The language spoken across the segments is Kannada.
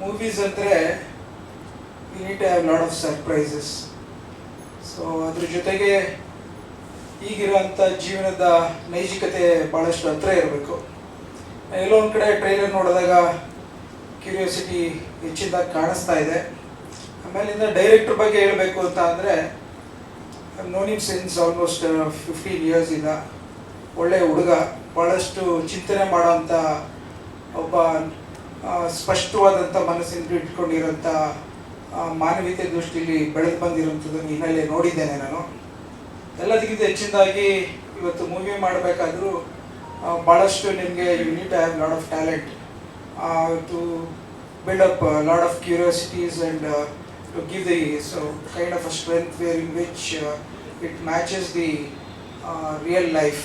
ಮೂವೀಸ್ ಅಂದರೆ we need to have lot of surprises. So ಅದ್ರ ಜೊತೆಗೆ ಈಗಿರೋಂಥ ಜೀವನದ ನೈಜಿಕತೆ ಭಾಳಷ್ಟು ಹತ್ರ ಇರಬೇಕು. ಎಲ್ಲೋ ಒಂದು ಕಡೆ ಟ್ರೈಲರ್ ನೋಡಿದಾಗ ಕ್ಯೂರಿಯಾಸಿಟಿ ಹೆಚ್ಚಿನದಾಗಿ ಕಾಣಿಸ್ತಾ ಇದೆ. ಆಮೇಲಿಂದ ಡೈರೆಕ್ಟ್ರ್ ಬಗ್ಗೆ ಹೇಳಬೇಕು ಅಂತ ಅಂದರೆ known him since almost 15 years ಇಂದ. ಒಳ್ಳೆಯ ಹುಡುಗ, ಭಾಳಷ್ಟು ಚಿಂತನೆ ಮಾಡೋಂಥ ಒಬ್ಬ, ಸ್ಪಷ್ಟವಾದಂಥ ಮನಸ್ಸಿನ ಇಟ್ಕೊಂಡಿರೋಂಥ ಮಾನವೀಯತೆ ದೃಷ್ಟಿಯಲ್ಲಿ ಬೆಳೆದು ಬಂದಿರೋಂಥದ್ದನ್ನು ಹಿನ್ನೆಲೆ ನೋಡಿದ್ದೇನೆ ನಾನು. ಎಲ್ಲದಕ್ಕಿಂತ ಹೆಚ್ಚಿನದಾಗಿ ಇವತ್ತು ಮೂವಿ ಮಾಡಬೇಕಾದ್ರೂ ಭಾಳಷ್ಟು ನಿಮಗೆ you need to have lot of talent to build up lot of curiosities and to give the kind of a strength where in which it matches the real life.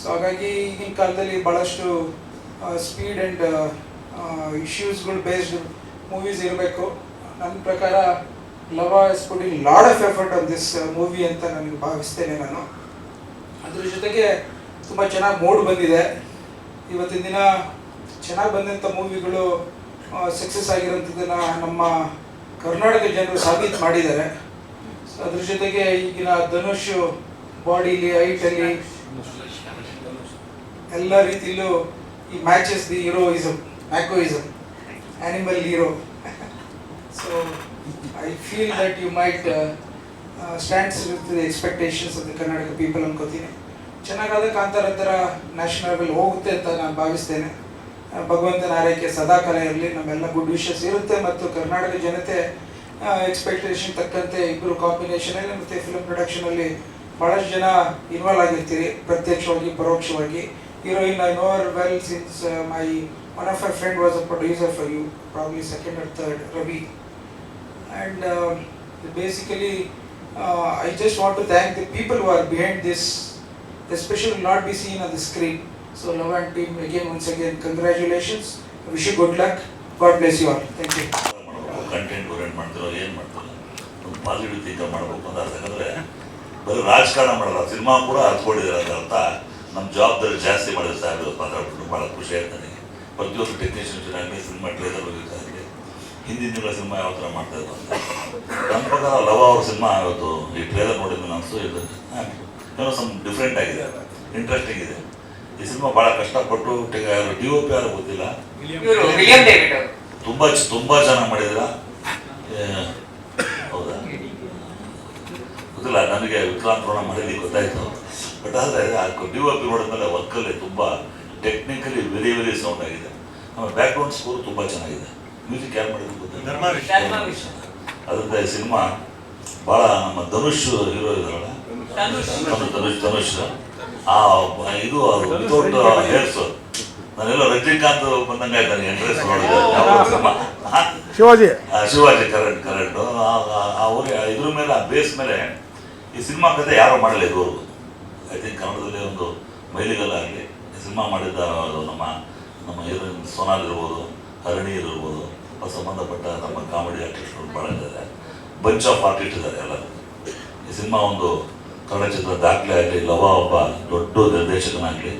So ಹಾಗಾಗಿ ಈಗಿನ ಕಾಲದಲ್ಲಿ ಭಾಳಷ್ಟು ಸ್ಪೀಡ್ ಆ್ಯಂಡ್ ಇಶ್ಯೂಸ್ಗಳು ಬೇಸ್ಡ್ ಮೂವೀಸ್ ಇರಬೇಕು. ನನ್ನ ಪ್ರಕಾರ Lava is putting lot of effort on this movie ಅಂತ ನನಗೆ ಭಾವಿಸ್ತೇನೆ ನಾನು. ಅದ್ರ ಜೊತೆಗೆ ತುಂಬ ಚೆನ್ನಾಗಿ ಮೂಡ್ ಬಂದಿದೆ. ಇವತ್ತಿನ ದಿನ ಚೆನ್ನಾಗಿ ಬಂದಂಥ ಮೂವಿಗಳು ಸಕ್ಸಸ್ ಆಗಿರೋಂಥದ್ದನ್ನು ನಮ್ಮ ಕರ್ನಾಟಕ ಜನರು ಸಾಬೀತು ಮಾಡಿದ್ದಾರೆ. ಅದ್ರ ಜೊತೆಗೆ ಈಗಿನ ಧನುಷ್ ಬಾಡಿಲಿ, ಹೈಟಲ್ಲಿ, ಎಲ್ಲ ರೀತಿಯಲ್ಲೂ ಈ matches the heroism, machoism, animal hero. So I feel that you might stand with the expectations of the Karnataka people ಅನ್ಕೋತೀನಿ. ಚೆನ್ನಾಗಾದ ಕಾಂತಾರ ಥರ ನ್ಯಾಷನಲ್ ಲೆವೆಲ್ ಹೋಗುತ್ತೆ ಅಂತ ನಾನು ಭಾವಿಸ್ತೇನೆ. ಭಗವಂತನ ಆರೈಕೆ ಸದಾ ಕಾಲ ಇರಲಿ. ನಮ್ಮೆಲ್ಲ ಗುಡ್ ವಿಶಸ್ ಇರುತ್ತೆ ಮತ್ತು ಕರ್ನಾಟಕ ಜನತೆ ಎಕ್ಸ್ಪೆಕ್ಟೇಷನ್ ತಕ್ಕಂತೆ ಇಬ್ಬರು ಕಾಂಬಿನೇಷನಲ್ಲಿ ಮತ್ತು ಫಿಲ್ಮ್ ಪ್ರೊಡಕ್ಷನಲ್ಲಿ ಭಾಳಷ್ಟು ಜನ ಇನ್ವಾಲ್ವ್ ಆಗಿರ್ತೀರಿ, ಪ್ರತ್ಯಕ್ಷವಾಗಿ ಪರೋಕ್ಷವಾಗಿ. Heroine I know her well since my one of my friend was a producer for you, probably second or third, Ravi. And basically I just want to thank the people who are behind this, especially will not be seen on the screen. So Love and team, again, once again, congratulations. I wish you good luck. God bless you all. Thank you. Content orient ಮಾಡ್ತಿರೋ ಏನು ಮಾಡ್ತಿರೋ ಒಂದು ಪಾಸಿಟಿವ್ ಥಿಂಕ್ ಮಾಡಬೇಕು ಅಂತ. ಯಾಕಂದರೆ ಬರೀ ರಾಜಕಾರಣ ಮಾಡಲ್ಲ, ಸಿನಿಮಾ ಕೂಡ ಹತ್ಕೊಂಡಿದ್ದಾರೆ. ಅದರ ಅರ್ಥ ನಮ್ಮ ಜವಾಬ್ದಾರಿ ಜಾಸ್ತಿ ಮಾಡಿದ್ರೆ ಸಾಹೇಬ್ ಮಾತಾಡ್ಬಿಟ್ಟು ಭಾಳ ಖುಷಿ ಆಯ್ತು ನನಗೆ. ಪ್ರತಿಯೊಂದು ಟೆಕ್ನಿಷಿಯನ್ ಚೆನ್ನಾಗಿ ಸಿನಿಮಾ ಟ್ರೇಲರ್ ಹೋಗಿರ್ತಾ ಇರಲಿ, ಹಿಂದಿನ ತಿಂಗಳ ಸಿನಿಮಾ ಯಾವ ಥರ ಮಾಡ್ತಾಯಿದ್ರು ಅಂತ. ನನ್ನ ಪ್ರಕಾರ ಲವ ಅವ್ರ ಸಿನಿಮಾ ಇವತ್ತು ಈ ಟ್ರೇಲರ್ ನೋಡಿದ್ದು ಅನಿಸ್ತು, ಇದು ಏನೋ ಸಮ್ ಡಿಫ್ರೆಂಟ್ ಆಗಿದೆ, ಇಂಟ್ರೆಸ್ಟಿಂಗ್ ಇದೆ. ಈ ಸಿನಿಮಾ ಭಾಳ ಕಷ್ಟಪಟ್ಟು DOP ಯಾರು ಗೊತ್ತಿಲ್ಲ, ತುಂಬ ಚೆನ್ನಾಗಿ ಮಾಡಿದ್ರ. ಹೌದಾ ಗೊತ್ತಿಲ್ಲ ನನಗೆ, ವಿಕ್ರಾಂತರಣ ಮಾಡಿದ್ದು ಗೊತ್ತಾಯಿತು. ಬಟ್ ಆದರೆ DOP ನೋಡಿದ್ಮೇಲೆ ವರ್ಕಲ್ಲಿ ತುಂಬ ಟೆಕ್ನಿಕಲಿ ವೆರಿ ವೆರಿ ಸೌಂಡ್ ಆಗಿದೆ. ಆಮೇಲೆ ಬ್ಯಾಕ್ಗ್ರೌಂಡ್ ಸ್ಕೋರ್ ತುಂಬ ಚೆನ್ನಾಗಿದೆ. ಮ್ಯೂಸಿಕ್ ಯಾರು ಮಾಡಿದ್ರು ಗೊತ್ತಿಲ್ಲ. ಅದರಿಂದ ಈ ಸಿನಿಮಾ ಭಾಳ ನಮ್ಮ ಧನುಷ್ ಹೀರೋ ಇದಾರಲ್ಲ, ಧನುಷ್ ಇದು ವಿತೌಟ್ ಹೇರ್ಸ್ ನಾನೆಲ್ಲ ರಜನಿಕಾಂತ್ ಬಂದಂಗೆ ಆಯ್ತು ನನಗೆ. ಎಂಟ್ರೆನ್ಸ್ ನೋಡಿದ್ರೆ ಶಿವಾಜಿ ಕರೆಕ್ಟ್ ಅವ್ರಿಗೆ ಇದ್ರ ಮೇಲೆ ಆ ಬೇಸ್ ಮೇಲೆ ಈ ಸಿನಿಮಾ ಕತೆ ಯಾರೋ ಮಾಡಲ್ಲ ಇದುವರೆಗೂ. ಐ ಥಿಂಕ್ ಕನ್ನಡದಲ್ಲಿ ಒಂದು ಮೈಲಿಗಲ್ಲಾಗಲಿ ಈ ಸಿನಿಮಾ ಮಾಡಿದ್ದ ನಮ್ಮ ಹೀರೋಯಿನ್ ಸೋನಾಲ್ ಇರ್ಬೋದು, ಹರಣಿ ಇರ್ಬೋದು, ಸಂಬಂಧಪಟ್ಟ ನಮ್ಮ ಕಾಮಿಡಿ ಆರ್ಟಿಸ್ಟ್ಗಳು ಭಾಳ ಇದ್ದಾರೆ, ಬಂಚ್ ಆಫ್ ಆರ್ಟಿಸ್ಟ್ ಇದ್ದಾರೆ ಎಲ್ಲರೂ. ಈ ಸಿನಿಮಾ ಒಂದು ಕನ್ನಡ ಚಿತ್ರ ದಾಖಲೆ ಆಗಲಿ, ಲವ ಒಬ್ಬ ದೊಡ್ಡ ನಿರ್ದೇಶಕನಾಗಲಿ,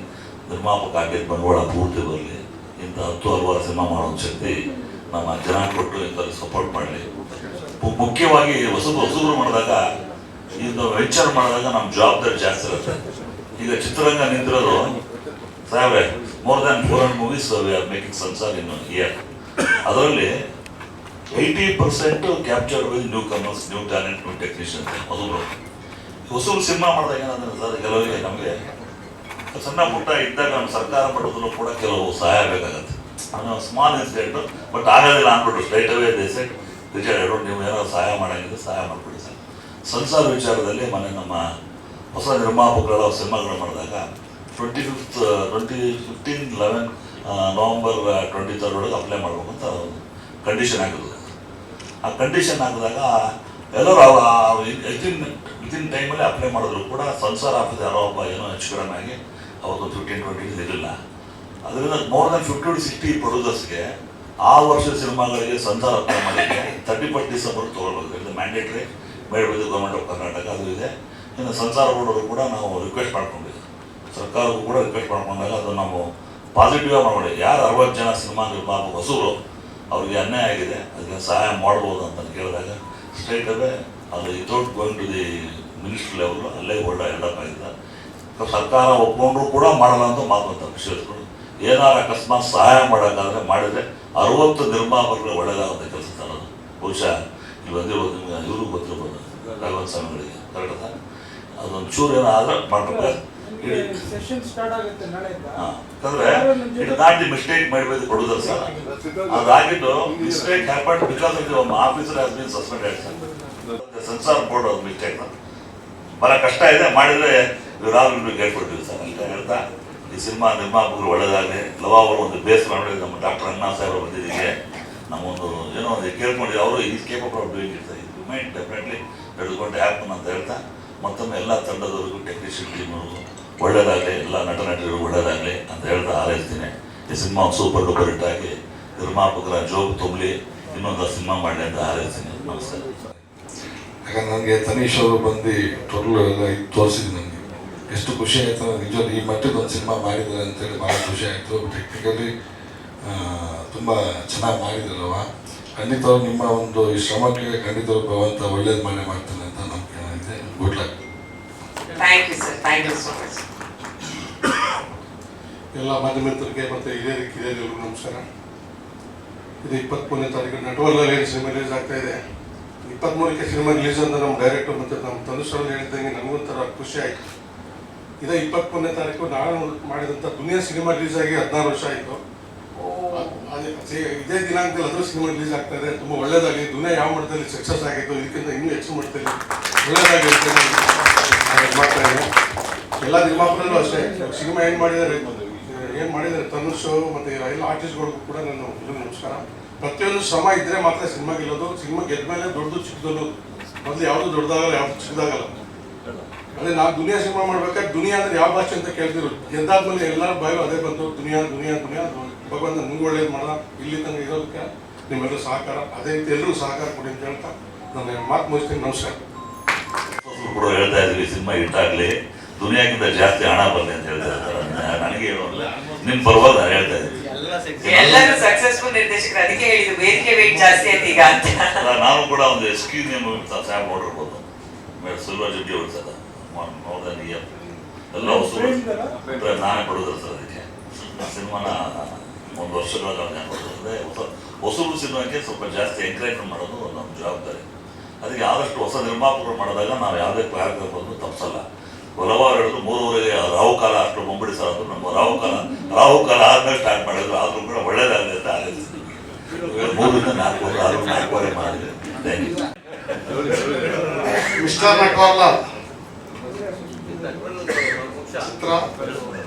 ನಿರ್ಮಾಪಕ ಆಗಿದ್ದ ಬಂಡವಾಳ ಪೂರ್ತಿ ಬರಲಿ, ಇಂಥ 10 ಹಲವಾರು ಸಿನಿಮಾ ಮಾಡೋ ಶಕ್ತಿ ನಮ್ಮ ಜನ ಕೊಟ್ಟು ಇಂಥಲ್ಲಿ ಸಪೋರ್ಟ್ ಮಾಡಲಿ. ಮುಖ್ಯವಾಗಿ ಹೊಸಬ್ರು ಮಾಡಿದಾಗ, ಇದು ವೆಂಚರ್ ಮಾಡಿದಾಗ ನಮ್ಮ ಜವಾಬ್ದಾರಿ ಜಾಸ್ತಿ ಇರುತ್ತೆ. ಈಗ ಚಿತ್ರರಂಗ ನಿಂತಿರೋದು ಸಾಹೇಬ್ರೆ, more than 400 movies we are making ಸಂಸಾರ್ ಇನ್ ಇಯರ್. ಅದರಲ್ಲಿ 80% captured with newcomers, new talent, new technicians. ಹೊಸಬ್ರು ಸಿನಿಮಾ ಮಾಡಿದಾಗ ಏನಂದ್ರೆ ಸರ್, ಕೆಲವರಿಗೆ ನಮಗೆ ಸಣ್ಣ ಪುಟ್ಟ ಇದ್ದಾಗ ನಮ್ಮ ಸರ್ಕಾರ ಮಟ್ಟದಲ್ಲೂ ಕೂಡ ಕೆಲವು ಸಹಾಯ ಬೇಕಾಗತ್ತೆ. ಸ್ಮಾಲ್ ಇನ್ಸಿಡೆಂಟು, ಬಟ್ ಆಗೋದಿಲ್ಲ ಅಂದ್ಬಿಟ್ಟು ಸ್ಟ್ರೈಟ್ ಅವೇ ದೇಶ ರಿಚರ್ಡ್ ನೀವು ಏನಾದ್ರು ಸಹಾಯ ಮಾಡೋಂಗಿದ್ರೆ ಸಹಾಯ ಮಾಡಿಬಿಡಿ ಸರ್. ಸಂಸಾರ ವಿಚಾರದಲ್ಲಿ ಮನೆ ನಮ್ಮ ಹೊಸ ನಿರ್ಮಾಪಕಗಳ ಸಿನಿಮಾಗಳು ಮಾಡಿದಾಗ 2015-11 ನವಂಬರ್ 23 ಒಳಗೆ ಅಪ್ಲೈ ಮಾಡಬೇಕು ಅಂತ ಕಂಡೀಷನ್ ಆಗಿರೋದು. ಆ ಕಂಡೀಷನ್ ಹಾಕಿದಾಗ ಎಲ್ಲರೂ ವಿತಿನ್ ಟೈಮಲ್ಲಿ ಅಪ್ಲೈ ಮಾಡಿದ್ರು ಕೂಡ ಸಂಸಾರ ಆಫೀಸ್ ಯಾರೋ ಒಬ್ಬ ಏನೋ ಹೆಚ್ಚು ಕಡಿಮೆ ಆಗಿ ಅವತ್ತು 15-20 ಇರಲಿಲ್ಲ. ಅದರಿಂದ ಮೋರ್ ದನ್ 50-60 ಪ್ರೊಡ್ಯೂಸರ್ಸ್ಗೆ ಆ ವರ್ಷದ ಸಿನಿಮಾಗಳಿಗೆ ಸಂಸಾರ ಅಪ್ಲೈ ಮಾಡಿದ್ರೆ 31 ಡಿಸೆಂಬರ್ ತೊಗೊಳ್ಬೇಕು. ಇದು mandatory made by the government of Karnataka, ಅದು ಇದೆ. ಇನ್ನು ಸಂಸಾರ ಬೋರ್ಡವರು ಕೂಡ ನಾವು ರಿಕ್ವೆಸ್ಟ್ ಮಾಡ್ಕೊಂಡಿದ್ದೀವಿ, ಸರ್ಕಾರಕ್ಕೂ ಕೂಡ ರಿಕ್ವೆಸ್ಟ್ ಮಾಡ್ಕೊಂಡಾಗ ಅದು ನಾವು ಪಾಸಿಟಿವ್ ಆಗಿ ಮಾಡ್ಕೊಳ್ಳಿ. ಯಾರು 60 ಜನ ಸಿನಿಮಾ ನಿರ್ಮಾಪಕ ಹೊಸರು ಅವ್ರಿಗೆ ಅನ್ಯಾಯ ಆಗಿದೆ, ಅದಕ್ಕೆ ಸಹಾಯ ಮಾಡ್ಬೋದು ಅಂತ ಕೇಳಿದಾಗ ಸ್ಟ್ರೈಟ್ ಅವೇ ಅದು without going to the ministry level ಅಲ್ಲೇ ಒಳ್ಳೆ ಹೆಲ್ಡಪ್ ಆಗಿದೆ. ಸರ್ಕಾರ ಒಪ್ಕೊಂಡ್ರು ಕೂಡ ಮಾಡಲ್ಲ ಅಂತ ಮಾತಂತ ವಿಷಯಗಳು ಏನಾರು ಅಕಸ್ಮಾತ್ ಸಹಾಯ ಮಾಡೋಕ್ಕಾದ್ರೆ ಮಾಡಿದರೆ 60 ನಿರ್ಮಾಪಕರು ಒಳ್ಳೆಯದಾದಂಥ ಕೆಲಸ ತರೋದು. ಬಹುಶಃ ಇಲ್ಲಿ ಬಂದಿರ್ಬೋದು, ನಿಮ್ಗೆ ಇವ್ರಿಗೂ ಗೊತ್ತಿರ್ಬೋದು ರಾಘವನ್ ಸ್ವಾಮಿಗಳಿಗೆ ಕರೆಕ್ಟಾ, ಅದೊಂದು ಚೂರು ಏನಾದ್ರೆ ಮಾಡ್ಬೇಕು. ಯಾಕಂದ್ರೆ ಇಟ್ ನಾಟ್ ದಿ ಮಿಸ್ಟೇಕ್ ಮಾಡಬೇಕು ಕೊಡೋದಲ್ಲ ಸರ್, ಅದಾಗಿದ್ದು mistake happen because of officer has been suspended. Censor board ಅವ್ರ ಮಿಸ್ಟೇಕ್ ಬಹಳ ಕಷ್ಟ ಇದೆ, ಮಾಡಿದ್ರೆ ಇವರಾದ್ರೂ ಹೇಳ್ಕೊಡ್ತೀವಿ ಸರ್ ಅಂತ ಹೇಳ್ತಾ ಈ ಸಿನಿಮಾ ನಿರ್ಮಾಪಕರು ಒಳ್ಳೆಯದಾಗಲಿ. ಲವ ಅವರು ಒಂದು ಬೇಸ್ ಮಾಡಿ ನಮ್ಮ ಡಾಕ್ಟರ್ ಅಣ್ಣಾ ಸಾಹೇಬರು ಬಂದಿದ್ದೀವಿ, ನಮ್ಮೊಂದು ಏನೋ ಒಂದು ಕೇಳ್ಕೊಂಡಿದ್ವಿ, ಅವರು is capable of doing it, ಇದು ಮೈಂಡ್ ಡೆಫಿನೆಟ್ಲಿ ನಡೆದುಕೊಂಡು ಹ್ಯಾಪನ್ ಅಂತ ಹೇಳ್ತಾ ಮತ್ತೊಮ್ಮೆ ಎಲ್ಲ ತಂಡದವರಿಗೂ ಟೆಕ್ನಿಷಿಯನ್ ಟೀಮ್ನವ್ರಿಗೂ ಒಳ್ಳೆಯದಾಗಲಿ, ಎಲ್ಲ ನಟ ನಟರಿಗೂ ಒಳ್ಳೆಯದಾಗಲಿ ಅಂತ ಹೇಳ್ತಾ ಹಾರೈಸ್ತೀನಿ. ಈ ಸಿನಿಮಾ ಸೂಪರ್ ಡೂಪರ್ ಹಿಟ್ ಆಗಿ ನಿರ್ಮಾಪಕರ ಜೋಬ್ ತುಂಬಲಿ, ಇನ್ನೊಂದು ಸಿನಿಮಾ ಮಾಡಲಿ ಅಂತ ಹಾರೈಸ್ತೀನಿ. ನಮಸ್ಕಾರ. ಯಾಕಂದ್ರೆ ನನಗೆ ತನೀಶ್ ಅವರು ಬಂದು ಟೋಟಲ್ ಎಲ್ಲ ಇದು ತೋರಿಸಿದ್ರು, ನನಗೆ ಎಷ್ಟು ಖುಷಿ ಆಯಿತು. ನಿಜವಾಗ್ಲೂ ಈ ಮಟ್ಟದ ಒಂದು ಸಿನಿಮಾ ಮಾಡಿದ್ದಾರೆ ಅಂತೇಳಿ ಭಾಳ ಖುಷಿ ಆಯಿತು. ಟೆಕ್ನಿಕಲಿ ತುಂಬ ಚೆನ್ನಾಗಿ ಮಾಡಿದ್ರಲ್ವ. ಖಂಡಿತವ್ರು ನಿಮ್ಮ ಒಂದು ಈ ಶ್ರಮಕ್ಕೆ ಖಂಡಿತವ್ರು ಭಗವಂತ ಒಳ್ಳೇದು ಮಾಡ್ತಾನೆ ಅಂತ ನಂಬಿಕೆ ಇದೆ. Good luck. Thank you sir, thank you so much. ಎಲ್ಲ ಮಾಧ್ಯಮಿತರಿಗೆ ಮತ್ತು ಹಿರಿಯರಿಗೂ ನಮಸ್ಕಾರ. ಇದು 23ನೇ ತಾರೀಕು ನಟವರ್ನಲ್ಲಿ ಸಿನಿಮಾ ರಿಲೀಸ್ ಆಗ್ತಾ ಇದೆ. 23ಕ್ಕೆ ಸಿನಿಮಾ ರಿಲೀಸ್ ಅಂತ ನಮ್ಮ ಡೈರೆಕ್ಟರ್ ಮತ್ತು ನಮ್ಮ ತಂದುಶ್ರಲ್ಲಿ ಹೇಳಿದಂಗೆ ನನಗೊಂಥರ ಖುಷಿ ಆಯಿತು. ಇದೇ 23ನೇ ತಾರೀಕು ನಾನು ಮಾಡಿದಂಥ ದುನಿಯಾ ಸಿನಿಮಾ ರಿಲೀಸ್ ಆಗಿ 16 ವರ್ಷ ಆಯಿತು. ಇದೇ ದಿನಾಂಕದಲ್ಲಿ ಅದರ ಸಿನಿಮಾ ರಿಲೀಸ್ ಆಗ್ತಾ ಇದೆ. ತುಂಬ ಒಳ್ಳೆಯದಾಗಿ ದುನಿಯಾ ಯಾವ ಮಟ್ಟದಲ್ಲಿ ಸಕ್ಸಸ್ ಆಗಿತ್ತು, ಇದಕ್ಕಿಂತ ಇನ್ನೂ ಹೆಚ್ಚು ಮಟ್ಟದಲ್ಲಿ ಒಳ್ಳೆಯದಾಗಿ ಮಾಡ್ತಾ ಇದೆ. ಎಲ್ಲ ನಿರ್ಮಾಪಕರಲ್ಲೂ ಅಷ್ಟೇ ಸಿನಿಮಾ ಏನು ಮಾಡಿದ್ದಾರೆ ತನುಷ್ ಮತ್ತು ಎಲ್ಲ ಆರ್ಟಿಸ್ಟ್ಗಳಿಗೂ ಕೂಡ ನನ್ನ ನಮಸ್ಕಾರ. ಪ್ರತಿಯೊಂದು ಶ್ರಮ ಇದ್ದರೆ ಮಾತ್ರ ಸಿನಿಮಾ ಗೆಲ್ಲೋದು. ಸಿನಿಮಾ ಗೆದ್ದ ಮೇಲೆ ದೊಡ್ಡದು ಚಿಕ್ಕದಲ್ಲೂ ಮೊದಲು ಯಾವುದು ದೊಡ್ಡದಾಗಲ್ಲ, ಯಾವುದು ಚಿಕ್ಕದಾಗಲ್ಲ. ಅದೇ ನಾವು ದುನಿಯಾ ಸಿನಿಮಾ ಮಾಡ್ಬೇಕಾದ್ರೆ ದುನಿಯಾ ಅಂದರೆ ಯಾವ ಭಾಷೆ ಅಂತ ಕೇಳ್ತಿರು, ಗೆದ್ದಾದ್ಮೇಲೆ ಎಲ್ಲರ ಬಾಯು ಅದೇ ಬಂತು, ದುನಿಯಾ ದುನಿಯಾ ದುನಿಯಾ. ಭಗವಂತ ನಿಮ್ಗೆ ಒಳ್ಳೇದು ಮಾಡೋಣ, ಇಲ್ಲಿ ತನಕ ಇರೋದಕ್ಕೆ ನಿಮ್ಮೆಲ್ಲರೂ ಸಹಕಾರ, ಅದೇ ರೀತಿ ಎಲ್ಲರೂ ಸಹಕಾರ ಕೊಡಿ ಅಂತ ಹೇಳ್ತಾ ನಾನು ಮಾತು ಮುಗಿಸ್ತೀನಿ. ನಮಸ್ಕಾರ. ಕೂಡ ಹೇಳ್ತಾ ಇದ್ವಿ ಸಿನಿಮಾ ಹಿಟ್ ಆಗಲಿ, ದುನಿಯಾಕ್ಕಿಂತ ಜಾಸ್ತಿ ಹಣ ಬರಲಿ ಅಂತ ಹೇಳ್ತಾರೆ. ನನಗೆ ಹೇಳೋಲ್ಲ, ನಿಮ್ಮ ಪರವಾಗಿ ನಾನು ಹೇಳ್ತಾ ಇದ್ದೀನಿ. ಎಲ್ಲರೂ ಸಕ್ಸಸ್ಫುಲ್ ನಿರ್ದೇಶಕರು, ಅದಕ್ಕೆ ಹೇಳಿದ್ರು ವೇದಿಕೆ ವೇಟ್ ಜಾಸ್ತಿ ಆಯ್ತು ಈಗ ಅಂತ. ನಾನು ಕೂಡ ಒಂದು ಸ್ಕೀಮ್ ಸಾಹೇಬ್ ನೋಡಿರ್ಬೋದು, ಸಿಲ್ವರ್ ಜಡ್ಡಿ ಹೊಡ್ಸದ ನೋಡ್ದಾನ ಎಲ್ಲ ಹೊಸರು ನಾನೇ ಕೊಡೋದ್ರ ಸರ್. ಅದಕ್ಕೆ ಸಿನಿಮಾನ 1 ವರ್ಷಗಳ ಅಂದರೆ ಹೊಸಬ್ರು ಸಿನಿಮಾಕ್ಕೆ ಸ್ವಲ್ಪ ಜಾಸ್ತಿ ಎಂಕರೇಜ್ಮೆಂಟ್ ಮಾಡೋದು ನಮ್ಮ ಜವಾಬ್ದಾರಿ. ಅದಕ್ಕೆ ಆದಷ್ಟು ಹೊಸ ನಿರ್ಮಾಪಕರು ಮಾಡಿದಾಗ ನಾವು ಯಾವುದೇ ಕಾರ್ಯಕ್ರಮ ಬಂದು ತಪ್ಪಿಸಲ್ಲ. ಹಲವಾರು ಹೇಳಿದ್ರು 3:30ಗೆ ರಾಹುಕಾಲ ಅಷ್ಟು ಬೊಂಬಡಿ ಸರ್ ಅಂದರು. ನಮ್ಮ ರಾಹುಕಾಲ ಆದ್ಮೇಲೆ ಸ್ಟಾರ್ಟ್ ಮಾಡಿದ್ರು, ಆದ್ರೂ ಕೂಡ ಒಳ್ಳೇದಾಗಲಿ ಅಂತ ಆಲೋಚಿಸ್ತೀವಿ. 3ರಿಂದ 4 ಮಾಡಿದ್ವಿ. Thank you. ಮಿಸ್ಟರ್ ನಟವರ್ಲಾಲ್ ಚಿತ್ರ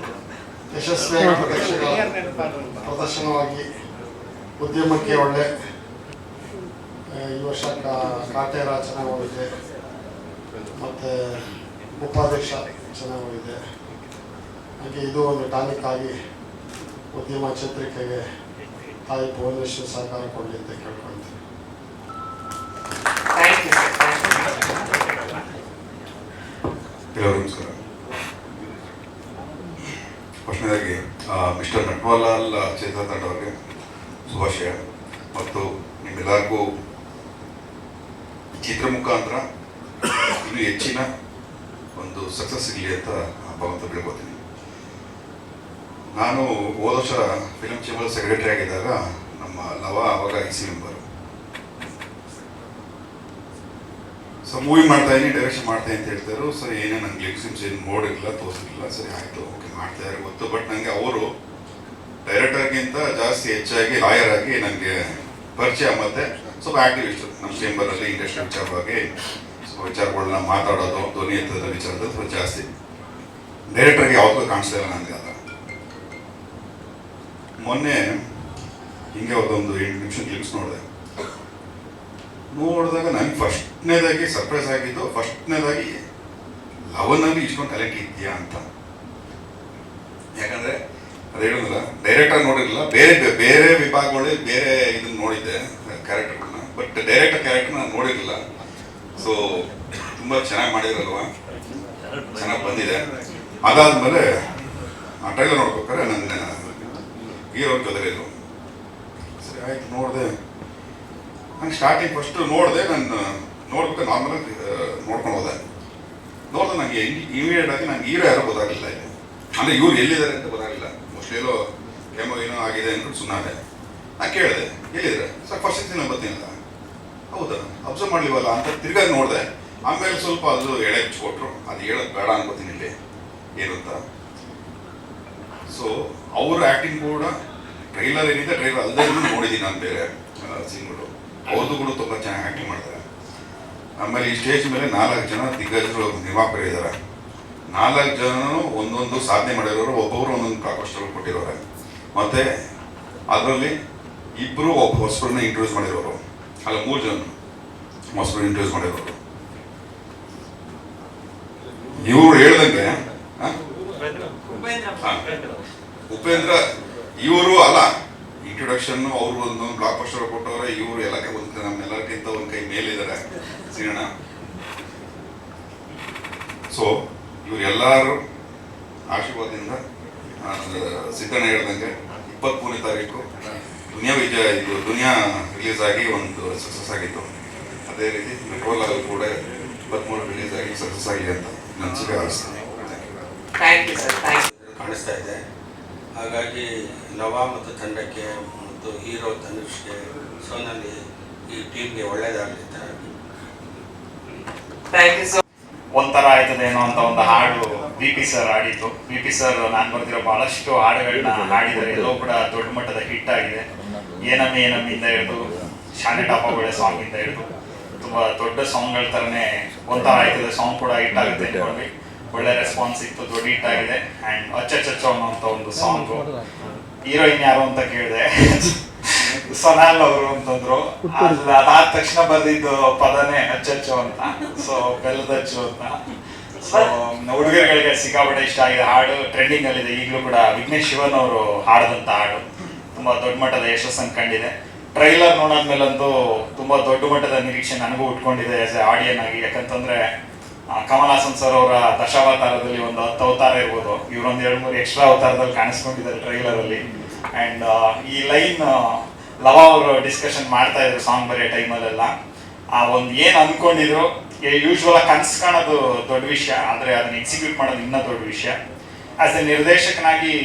ಯಶಸ್ವಿಯಾಗಿ ಪ್ರದರ್ಶನವಾಗಿ ಉದ್ಯಮಕ್ಕೆ ಒಳ್ಳೆ. ಈ ವರ್ಷ ಕಾಟೇರ ಚೆನ್ನಾಗಿ ಹೋಗಿದೆ, ಮತ್ತು ಉಪಾಧ್ಯಕ್ಷ ಚೆನ್ನಾಗಿ ಹೋಗಿದೆ. ಹಾಗೆ ಇದು ಒಂದು ಟಾನಿಕ್ ಆಗಿ ಉದ್ಯಮ ಚೇತರಿಕೆಗೆ ತಾಯಿ ಭುವನೇಶ್ವರಿ ಸಹಕಾರ ಕೊಡಲಿ ಅಂತ ಕೇಳ್ಕೊಳ್ತೀನಿ. ಎಲ್ಲರಿಗೂ ನಮಸ್ಕಾರ. ಫಸ್ಟ್ನೇದಾಗಿ ಮಿಸ್ಟರ್ ನಟ್ವರ್ಲಾಲ್ ಚೇತನ ತಂಡ ಅವರಿಗೆ ಶುಭಾಶಯ. ಮತ್ತು ನಿಮ್ಮೆಲ್ಲರಿಗೂ ಚಿತ್ರ ಮುಖಾಂತರ ಇನ್ನೂ ಹೆಚ್ಚಿನ ಒಂದು ಸಕ್ಸಸ್ ಸಿಗಲಿ ಅಂತ ಭಗವಂತ ಬೇಡ್ಕೋತೀನಿ. ನಾನು ಹೋದ ವರ್ಷ ಫಿಲ್ಮ್ ಚೇಂಬರ್ ಸೆಕ್ರೆಟರಿ ಆಗಿದ್ದಾಗ ನಮ್ಮ ಲವ ಆವಾಗ IC ಮೆಂಬರು. ಸೊ ಮೂವಿ ಮಾಡ್ತಾಯಿದ್ದೀನಿ, ಡೈರೆಕ್ಷನ್ ಮಾಡ್ತಾ ಅಂತ ಹೇಳ್ತಾಯಿದ್ರು. ಸರಿ ಏನೇ ನಂಗೆ ಲಿಪ್ಸಿಮ್ಸ್ ಏನು ನೋಡಿರಲಿಲ್ಲ, ತೋರಿಸಿರಲಿಲ್ಲ. ಸರಿ ಆಯಿತು, ಓಕೆ ಮಾಡ್ತಾ ಇರೋ ಗೊತ್ತು. ಬಟ್ ನನಗೆ ಅವರು ಡೈರೆಕ್ಟರ್ಗಿಂತ ಜಾಸ್ತಿ ಹೆಚ್ಚಾಗಿ ಲಾಯರ್ ಆಗಿ ನನಗೆ ಪರಿಚಯ, ಮತ್ತು ಸ್ವಲ್ಪ ಆ್ಯಕ್ಟಿವಿಸ್ಟು ನಮ್ಮ ಚೇಂಬರಲ್ಲಿ ಇಂಡಸ್ಟ್ರಿ ವಿಚಾರವಾಗಿ ಸ್ವಲ್ಪ ವಿಚಾರಗಳನ್ನ ಮಾತಾಡೋದು, ಧ್ವನಿ ಎತ್ತದ ವಿಚಾರದಲ್ಲಿ ಸ್ವಲ್ಪ ಜಾಸ್ತಿ. ಡೈರೆಕ್ಟರ್ಗೆ ಯಾವತ್ತೂ ಕಾಣಿಸ್ತಾ ಇಲ್ಲ ನನಗೆ. ಅದ ಮೊನ್ನೆ ಹಿಂಗೆ ಒಂದು 8 ನಿಮಿಷ ಕ್ಲಿಪ್ಸ್ ನೋಡಿದಾಗ ನನಗೆ ಫಸ್ಟ್ನೇದಾಗಿ ಸರ್ಪ್ರೈಸ್ ಆಗಿದ್ದು, ಫಸ್ಟ್ನೇದಾಗಿ ಲವನಲ್ಲಿ ಇಷ್ಟೊಂದು ಟ್ಯಾಲೆಂಟ್ ಇದೆಯಾ ಅಂತ. ಯಾಕಂದರೆ ಅದು ಹೇಳೋದಿಲ್ಲ, ಡೈರೆಕ್ಟರ್ ನೋಡಿರಲಿಲ್ಲ, ಬೇರೆ ವಿಭಾಗಗಳಲ್ಲಿ ಬೇರೆ ಇದನ್ನು ನೋಡಿದ್ದೆ ಕ್ಯಾರೆಕ್ಟರ್ಗಳನ್ನ, ಬಟ್ ಡೈರೆಕ್ಟರ್ ಕ್ಯಾರೆಕ್ಟರ್ ನಾನು ನೋಡಿರಲಿಲ್ಲ. ಸೊ ತುಂಬ ಚೆನ್ನಾಗಿ ಮಾಡಿದ್ರಲ್ವ, ಚೆನ್ನಾಗಿ ಬಂದಿದೆ. ಅದಾದಮೇಲೆ ಆ ಟ್ರೈಲರ್ ನೋಡ್ಬೇಕಾದ್ರೆ ನನ್ನ ಹೀರೋ ಜೊತೆಲಿದ್ರು. ಸರಿ ಆಯ್ತು ನೋಡಿದೆ. ನಂಗೆ ಸ್ಟಾರ್ಟಿಂಗ್ ಫಸ್ಟು ನೋಡಿದೆ, ನಾನು ನೋಡ್ಬೇಕು ನಾರ್ಮಲಾಗಿ ನೋಡ್ಕೊಂಡು ಹೋದೆ. ನೋಡಿದೆ ನನಗೆ ಇಮಿಡಿಯೇಟ್ ಆಗಿ ನಂಗೆ ಹೀರೋ ಯಾರೋ ಗೊತ್ತಾಗಲಿಲ್ಲ ಇಲ್ಲಿ, ಅಂದರೆ ಇವ್ರು ಎಲ್ಲಿದ್ದಾರೆ ಅಂತ ಗೊತ್ತಾಗಲಿಲ್ಲ. ಮೋಸ್ಟ್ಲಿ ಎಲ್ಲೋ ಕೆಮ್ಮು ಏನೋ ಆಗಿದೆ ಅಂದ್ಬಿಟ್ಟು ಸುಮ್ಮನೆ ನಾನು ಕೇಳಿದೆ, ಎಲ್ಲಿದ್ದಾರೆ ಸರ್? ಫಸ್ಟ್ ದಿನ ಬರ್ತೀನಲ್ಲ. ಹೌದಾ, ಅಬ್ಸರ್ವ್ ಮಾಡಲಿವಲ್ಲ ಅಂತ ತಿರ್ಗಾ ನೋಡಿದೆ. ಆಮೇಲೆ ಸ್ವಲ್ಪ ಅದು ಎಳೆ ಬಿಚ್ಕೊಟ್ರು, ಅದು ಹೇಳೋದು ಬೇಡ ಅನ್ಕೋತೀನಿ ಇಲ್ಲಿ ಏನು ಅಂತ. ಸೊ ಅವ್ರ ಆ್ಯಕ್ಟಿಂಗ್ ಕೂಡ ಟ್ರೈಲರ್ ಏನಿದೆ, ಟ್ರೈಲರ್ ಅಲ್ಲದೆ ನೋಡಿದ್ದೀನಿ ನಾನು ಬೇರೆ ಸೀನ್ಗಳು. ಅವ್ರದ್ದು ಕೂಡ ತುಂಬ ಚೆನ್ನಾಗಿ ಆ್ಯಕ್ಟಿಂಗ್ ಮಾಡ್ತಾರೆ. ಆಮೇಲೆ ಈ ಸ್ಟೇಜ್ ಮೇಲೆ 4 ಜನ ದಿಗ್ಗಜರು ನಿರ್ಮಾಪಕರು ಇದ್ದಾರೆ. 4 ಜನನು ಒಂದೊಂದು ಸಾಧನೆ ಮಾಡಿರೋರು, ಒಬ್ಬೊಬ್ರು ಒಂದೊಂದು ಬ್ಲಾಕ್ಬಸ್ಟರ್ ಕೊಟ್ಟಿರೋರೆ. ಮತ್ತು ಅದರಲ್ಲಿ ಇಬ್ಬರು ಒಬ್ಬ ಹೊಸಬರನ್ನ ಇಂಟ್ರೊಡ್ಯೂಸ್ ಮಾಡಿರೋರು, ಅಲ್ಲ 3 ಜನ ಹೊಸಬರು ಇಂಟ್ರೊಡ್ಯೂಸ್ ಮಾಡಿರೋರು. ಇವರು ಹೇಳ್ದಂಗೆ ಉಪೇಂದ್ರ ಇವರು ಅಲ್ಲ, ಇಂಟ್ರೊಡಕ್ಷನ್ ಅವರು ಒಂದೊಂದು ಬ್ಲಾಕ್ ಬಸ್ಟರ್ ಕೊಟ್ಟವ್ರೆ. ಇವರು ಎಲ್ಲಕ್ಕೆ ಒಂದು ನಮ್ಮೆಲ್ಲರಿಗಿಂತ ಒಂದು ಕೈ ಮೇಲಿದ್ದಾರೆ ಸಿಗೋಣ. ಸೊ ಇವರೆಲ್ಲರೂ ಆಶೀರ್ವಾದದಿಂದ ಸಿದ್ದಣ್ಣ ಹೇಳ್ದಂಗೆ 23ನೇ ತಾರೀಕು ದುನಿಯಾ ವಿಜಯ ಇದು ದುನಿಯಾ ರಿಲೀಸ್ ಆಗಿ ಒಂದು ಸಕ್ಸಸ್ ಆಗಿತ್ತು. ಅದೇ ರೀತಿ ಮೆಟ್ರೋಲಾಗಲ್ಲಿ ಕೂಡ 23 ರಿಲೀಸ್ ಆಗಿ ಸಕ್ಸಸ್ ಆಗಿದೆ ಅಂತ ನನಸಿಗೆ ಅನಿಸ್ತದೆ. Thank you sir, thank you. ಕಾಣಿಸ್ತಾ ಇದೆ. ಹಾಗಾಗಿ ನವ ಮತ್ತು ತಂಡಕ್ಕೆ ಮತ್ತು ಹೀರೋ ತನುಷ್ಗೆ, ಸೋನಾಲಿ, ಈ ಟೀಮ್ಗೆ ಒಳ್ಳೇದಾಗಲಿ ಅಂತ. Thank you so. ಒಂಥರ ಆಯ್ತದೇನೋ ಅಂತ ಒಂದು ಹಾಡು ವಿ ಪಿ ಸರ್ ಹಾಡಿತ್ತು. ವಿ ಪಿ ಸರ್ ನಾನು ಬರ್ತಿರೋ ಬಹಳಷ್ಟು ಹಾಡುಗಳನ್ನ ಹಾಡಿದ್ದಾರೆ, ಎಲ್ಲವೂ ಕೂಡ ದೊಡ್ಡ ಮಟ್ಟದ ಹಿಟ್ ಆಗಿದೆ. ಏನಮ್ಮಿ ಏನಮ್ಮಿಂದ ಹಿಡಿದು ಶಾನೆ ಟಾಪಗಳೇ ಸಾಂಗಿಂದ ಹಿಡಿದು ತುಂಬ ದೊಡ್ಡ ಸಾಂಗ್ಗಳ ಥರನೇ ಒಂಥರ ಆಯ್ತದೆ ಸಾಂಗ್ ಕೂಡ ಹಿಟ್ ಆಗುತ್ತೆ ಅನ್ಕೊಂಡ್ವಿ. ಒಳ್ಳೆ ರೆಸ್ಪಾನ್ಸ್ ಇತ್ತು, ದೊಡ್ಡ ಹಿಟ್ ಆಗಿದೆ. ಆ್ಯಂಡ್ ಅಚ್ಚಚ್ಚಚ್ಚ ಅನ್ನೋಂಥ ಒಂದು ಸಾಂಗು. ಹೀರೋಯಿನ್ ಯಾರು ಅಂತ ಕೇಳಿದೆ, ಸೊನಾಲ್ ಅವರು ಅಂತಂದ್ರು. ಅದಾದ ತಕ್ಷಣ ಬಂದಿದ್ದು ಪದನೇ ಅಚ್ಚಚ್ಚು ಅಂತ, ಸೊ ಬೆಲ್ಲದಚ್ಚು ಅಂತ. ಸೊ ಹುಡುಗರುಗಳಿಗೆ ಸಿಕ್ಕಾಪಟ್ಟೆ ಇಷ್ಟ ಆಗಿದೆ ಹಾಡು, ಟ್ರೆಂಡಿಂಗ್ ಅಲ್ಲಿದೆ ಈಗಲೂ ಕೂಡ. ವಿಘ್ನೇಶ್ ಶಿವನ್ ಅವರು ಹಾಡಿದಂಥ ಹಾಡು ತುಂಬಾ ದೊಡ್ಡ ಮಟ್ಟದ ಯಶಸ್ಸನ್ನು ಕಂಡಿದೆ. ಟ್ರೈಲರ್ ನೋಡಾದ್ಮೇಲಂತೂ ತುಂಬಾ ದೊಡ್ಡ ಮಟ್ಟದ ನಿರೀಕ್ಷೆ ನನಗೂ ಉಟ್ಕೊಂಡಿದೆ ಆಸ್ ಎ ಆಡಿಯನ್ ಆಗಿ. ಯಾಕಂತಂದ್ರೆ ಕಮಲ್ ಹಾಸನ್ ಸರ್ ಅವರ ದಶಾವತಾರದಲ್ಲಿ ಒಂದು 10 ಅವತಾರ ಇರ್ಬೋದು, ಇವರೊಂದು 2-3 ಎಕ್ಸ್ಟ್ರಾ ಅವತಾರದಲ್ಲಿ ಕಾಣಿಸ್ಕೊಂಡಿದ್ದಾರೆ ಟ್ರೈಲರ್ ಅಲ್ಲಿ. ಅಂಡ್ ಈ ಲೈನ್ ಲವ ಅವರು ಡಿಸ್ಕಷನ್ ಮಾಡ್ತಾ ಇದ್ರು ಸಾಂಗ್ ಬರೆಯೋ ಟೈಮಲ್ಲೆಲ್ಲ. ಆ ಒಂದು ಏನು ಅನ್ಕೊಂಡಿದ್ರು, ಯೂಶ್ವಲ್ ಕನ್ಸು ಕಾಣೋದು ದೊಡ್ಡ ವಿಷಯ, ಆದರೆ ಅದನ್ನ ಎಕ್ಸಿಕ್ಯೂಟ್ ಮಾಡೋದು ಇನ್ನೂ ದೊಡ್ಡ ವಿಷಯ. ಆಸ್ ಎ ನಿರ್ದೇಶಕನಾಗಿ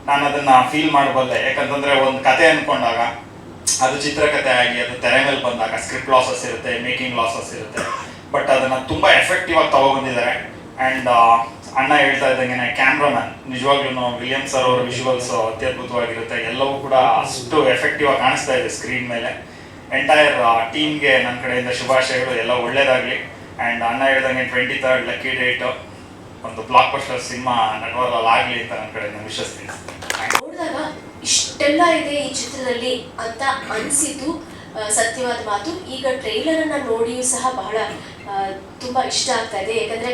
ನಾನು ಅದನ್ನ ಫೀಲ್ ಮಾಡಬಲ್ಲೆ. ಯಾಕಂತಂದ್ರೆ ಒಂದು ಕತೆ ಅನ್ಕೊಂಡಾಗ ಅದು ಚಿತ್ರಕಥೆ ಆಗಿ ಅದು ತೆರೆ ಮೇಲೆ ಬಂದಾಗ ಸ್ಕ್ರಿಪ್ಟ್ ಲಾಸಸ್ ಇರುತ್ತೆ, ಮೇಕಿಂಗ್ ಲಾಸಸ್ ಇರುತ್ತೆ. ಬಟ್ ಅದನ್ನ ತುಂಬಾ ಎಫೆಕ್ಟಿವ್ ಆಗಿ ತಗೊಬಂದಿದ್ದಾರೆ. ಅಂಡ್ ಅಣ್ಣ ಹೇಳ್ತಾ ಇದ್ದಂಗೆ ಕ್ಯಾಮ್ರಾಮನ್ ನಿಜವಾಗ್ಲೂ ವಿಲಿಯಮ್ ಸರ್ ಅವರ ವಿಜುವಲ್ಸ್ ಅತ್ಯದ್ಭುತವಾಗಿರುತ್ತೆ. ಎಲ್ಲವೂ ಕೂಡ ಅಷ್ಟು ಎಫೆಕ್ಟಿವ್ ಆಗಿ ಕಾಣಿಸ್ತಾ ಇದೆ ಸ್ಕ್ರೀನ್ ಮೇಲೆ. ಎಂಟೈರ್ ಟೀಮ್ಗೆ ನನ್ನ ಕಡೆಯಿಂದ ಶುಭಾಶಯಗಳು, ಎಲ್ಲ ಒಳ್ಳೇದಾಗಲಿ. ಆ್ಯಂಡ್ ಅಣ್ಣ ಹೇಳ್ದಂಗೆ 23rd ಲಕ್ಕಿ ಡೇಟ್ ಒಂದು ಬ್ಲಾಕ್ ಬಸ್ಟರ್ ಸಿನಿಮಾ ನಟವರಲ್ಲಿ ಆಗಲಿ ಅಂತ ನನ್ನ ಕಡೆಯಿಂದ ವಿಶ್ವಸ್ತೀನಿ. ನೋಡಿದಾಗ ಇಷ್ಟೆಲ್ಲ ಇದೆ ಈ ಚಿತ್ರದಲ್ಲಿ ಅಂತ ಅನಿಸಿದ್ದು ಸತ್ಯವಾದ ಮಾತು. ಈಗ ಟ್ರೈಲರ್ ಅನ್ನ ನೋಡಿಯೂ ಸಹ ಬಹಳ ತುಂಬಾ ಇಷ್ಟ ಆಗ್ತಾ ಇದೆ. ಯಾಕಂದ್ರೆ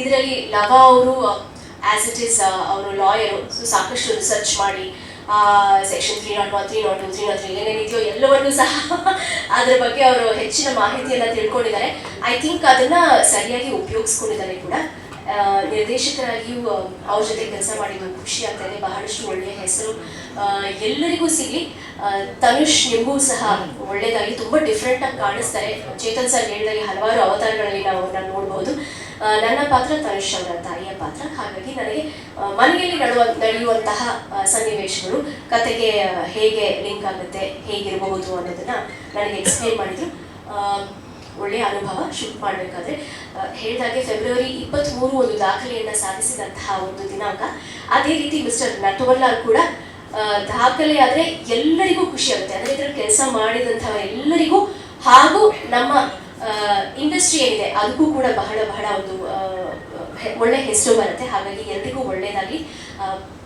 ಇದರಲ್ಲಿ ಲವ ಅವರು ಆಸ್ ಇಟ್ ಈಸ್ ಅವರು ಲಾಯರು, ಸೊ ಸಾಕಷ್ಟು ರಿಸರ್ಚ್ ಮಾಡಿ ಸೆಕ್ಷನ್ 301, 302, 303 ಏನೇನಿದೆಯೋ ಎಲ್ಲವನ್ನೂ ಸಹ ಅದರ ಬಗ್ಗೆ ಅವರು ಹೆಚ್ಚಿನ ಮಾಹಿತಿಯನ್ನು ತಿಳ್ಕೊಂಡಿದ್ದಾರೆ. ಐ ಥಿಂಕ್ ಅದನ್ನ ಸರಿಯಾಗಿ ಉಪಯೋಗಿಸ್ಕೊಂಡಿದ್ದಾರೆ ಕೂಡ. ನಿರ್ದೇಶಕರಾಗಿಯೂ ಅವ್ರ ಜೊತೆ ಕೆಲಸ ಮಾಡಿದ್ದು ಖುಷಿ ಆಗ್ತಾ ಇದೆ. ಬಹಳಷ್ಟು ಒಳ್ಳೆಯ ಹೆಸರು ಎಲ್ಲರಿಗೂ ಸಿಗಲಿ. ತನುಷ್ ನಿಮಗೂ ಸಹ ಒಳ್ಳೆಯದಾಗಿ ತುಂಬ ಡಿಫ್ರೆಂಟ್ ಆಗಿ ಕಾಣಿಸ್ತಾರೆ. ಚೇತನ್ ಸರ್ ಹೇಳಿದಾಗೆ ಹಲವಾರು ಅವತಾರಗಳಲ್ಲಿ ನಾವು ಅವ್ರನ್ನ ನೋಡ್ಬೋದು. ನನ್ನ ಪಾತ್ರ ತನುಷ್ ಅವರ ತಾಯಿಯ ಪಾತ್ರ. ಹಾಗಾಗಿ ನನಗೆ ಮನೆಯಲ್ಲಿ ನಡೆಯುವಂತಹ ಸನ್ನಿವೇಶಗಳು ಕತೆಗೆ ಹೇಗೆ ಲಿಂಕ್ ಆಗುತ್ತೆ, ಹೇಗಿರಬಹುದು ಅನ್ನೋದನ್ನ ನನಗೆ ಎಕ್ಸ್ಪ್ಲೇನ್ ಮಾಡಿದ್ರು. ಒಳ್ಳೆಯ ಅನುಭವ. ಶೂಟ್ ಮಾಡಬೇಕಾದ್ರೆ ಹೇಳಿದಾಗೆ ಫೆಬ್ರವರಿ 23 ಒಂದು ದಾಖಲೆಯನ್ನು ಸಾಧಿಸಿದಂತಹ ಒಂದು ದಿನಾಂಕ. ಅದೇ ರೀತಿ ಮಿಸ್ಟರ್ ನಟವರ್ಲಾಲ್ ಕೂಡ ದಾಖಲೆ ಆದರೆ ಎಲ್ಲರಿಗೂ ಖುಷಿ ಆಗುತ್ತೆ. ಅಂದರೆ ಇದರಲ್ಲಿ ಕೆಲಸ ಮಾಡಿದಂತಹ ಎಲ್ಲರಿಗೂ ಹಾಗೂ ನಮ್ಮ ಇಂಡಸ್ಟ್ರಿ ಏನಿದೆ ಅದಕ್ಕೂ ಕೂಡ ಬಹಳ ಬಹಳ ಒಂದು ಒಳ್ಳೆ ಹೆಸರು ಬರುತ್ತೆ. ಹಾಗಾಗಿ ಎಲ್ರಿಗೂ ಒಳ್ಳೆಯದಾಗಲಿ.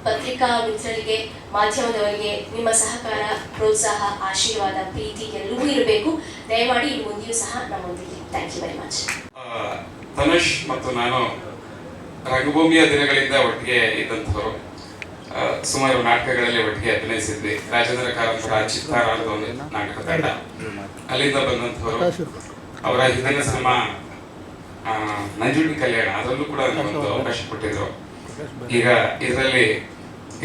ಪತ್ರಿಕಾ ಮಿತ್ರರಿಗೆ, ಮಾಧ್ಯಮದವರಿಗೆ ನಿಮ್ಮ ಸಹಕಾರ, ಪ್ರೋತ್ಸಾಹ, ಆಶೀರ್ವಾದ, ಪ್ರೀತಿ ಎಲ್ಲವೂ ಇರಬೇಕು. ದಯಮಾಡಿ ಈ ಮುಂದೆಯೂ ಸಹ ನಮ್ಮೊಂದಿಗೆ. Thank you very much. Tanush ಮತ್ತು ನಾನು ರಂಗಭೂಮಿಯ ದಿನಗಳಿಂದ ಒಟ್ಟಿಗೆ ಇದ್ದಂಥವರು. ಸುಮಾರು ನಾಟಕಗಳಲ್ಲಿ ಒಟ್ಟಿಗೆ ಅಭಿನಯಿಸಿದ್ವಿ. ರಾಜೇಂದ್ರ ಕಾರಂತರ ಚಿತ್ತಾರ ಅನ್ನೋ ಒಂದು ನಾಟಕ ತಂಡ, ಅಲ್ಲಿಂದ ಬಂದಂಥವರು. ಅವರ ಹಿಂದಿನ ಸಿನಿಮಾ ನಂಜುಂಡಿ ಕಲ್ಯಾಣ, ಅದರಲ್ಲೂ ಕೂಡ ನನಗೊಂದು ಅವಕಾಶ ಕೊಟ್ಟಿದ್ರು. ಈಗ ಇದರಲ್ಲಿ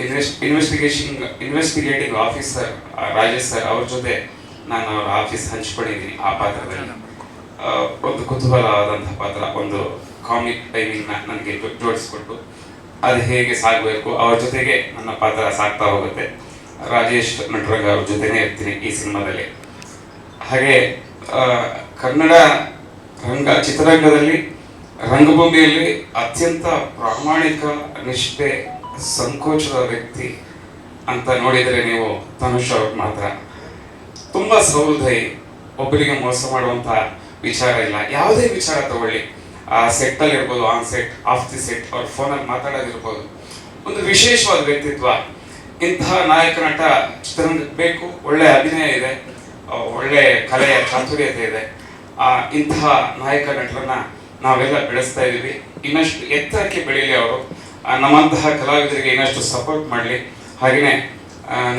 ಇನ್ವೆಸ್ಟಿಗೇಟಿಂಗ್ ಆಫೀಸರ್ ರಾಜೇಶ್ ಸರ್ ಅವ್ರ ಜೊತೆ ನಾನು ಅವ್ರ ಆಫೀಸ್ ಹಂಚ್ಕೊಂಡಿದ್ದೀನಿ. ಆ ಪಾತ್ರದಲ್ಲಿ ಒಂದು ಕುತೂಹಲವಾದಂತಹ ಪಾತ್ರ, ಒಂದು ಕಾಮಿಕ್ ಟೈಮಿಂಗ್ನ ನನಗೆ ಜೋಡಿಸ್ಕೊಟ್ಟು ಅದು ಹೇಗೆ ಸಾಗಬೇಕು ಅವ್ರ ಜೊತೆಗೆ ನನ್ನ ಪಾತ್ರ ಸಾಗ್ತಾ ಹೋಗುತ್ತೆ. ರಾಜೇಶ್ ನಟರಂಗ ಅವ್ರ ಜೊತೆನೇ ಇರ್ತೀನಿ ಈ ಸಿನಿಮಾದಲ್ಲಿ. ಹಾಗೆ ಕನ್ನಡ ಚಿತ್ರರಂಗದಲ್ಲಿ ರಂಗಭೂಮಿಯಲ್ಲಿ ಅತ್ಯಂತ ಪ್ರಾಮಾಣಿಕ, ನಿಷ್ಠೆ, ಸಂಕೋಚದ ವ್ಯಕ್ತಿ ಅಂತ ನೋಡಿದರೆ ನೀವು ಧನುಷ್ ಅವ್ರ ಮಾತ್ರ. ತುಂಬ ಸಹೃದಯಿ, ಒಬ್ಬರಿಗೆ ಮೋಸ ಮಾಡುವಂಥ ವಿಚಾರ ಇಲ್ಲ. ಯಾವುದೇ ವಿಚಾರ ತಗೊಳ್ಳಿ, ಆ ಸೆಟ್ಟಲ್ಲಿ ಇರ್ಬೋದು, on set, of the set, ಅವ್ರ ಫೋನಲ್ಲಿ ಮಾತಾಡೋದಿರ್ಬೋದು, ಒಂದು ವಿಶೇಷವಾದ ವ್ಯಕ್ತಿತ್ವ. ಇಂತಹ ನಾಯಕ ನಟ ಚಿತ್ರರಂಗಕ್ಕೆ ಬೇಕು. ಒಳ್ಳೆ ಅಭಿನಯ ಇದೆ, ಒಳ್ಳೆ ಕಲೆಯ ಚಾತುರ್ಯತೆ ಇದೆ. ಇಂತಹ ನಾಯಕ ನಟರನ್ನ ನಾವೆಲ್ಲ ಬೆಳೆಸ್ತಾ ಇದ್ದೀವಿ. ಇನ್ನಷ್ಟು ಎತ್ತರಕ್ಕೆ ಬೆಳೀಲಿ ಅವರು, ನಮ್ಮಂತಹ ಕಲಾವಿದರಿಗೆ ಇನ್ನಷ್ಟು ಸಪೋರ್ಟ್ ಮಾಡಲಿ. ಹಾಗೆಯೇ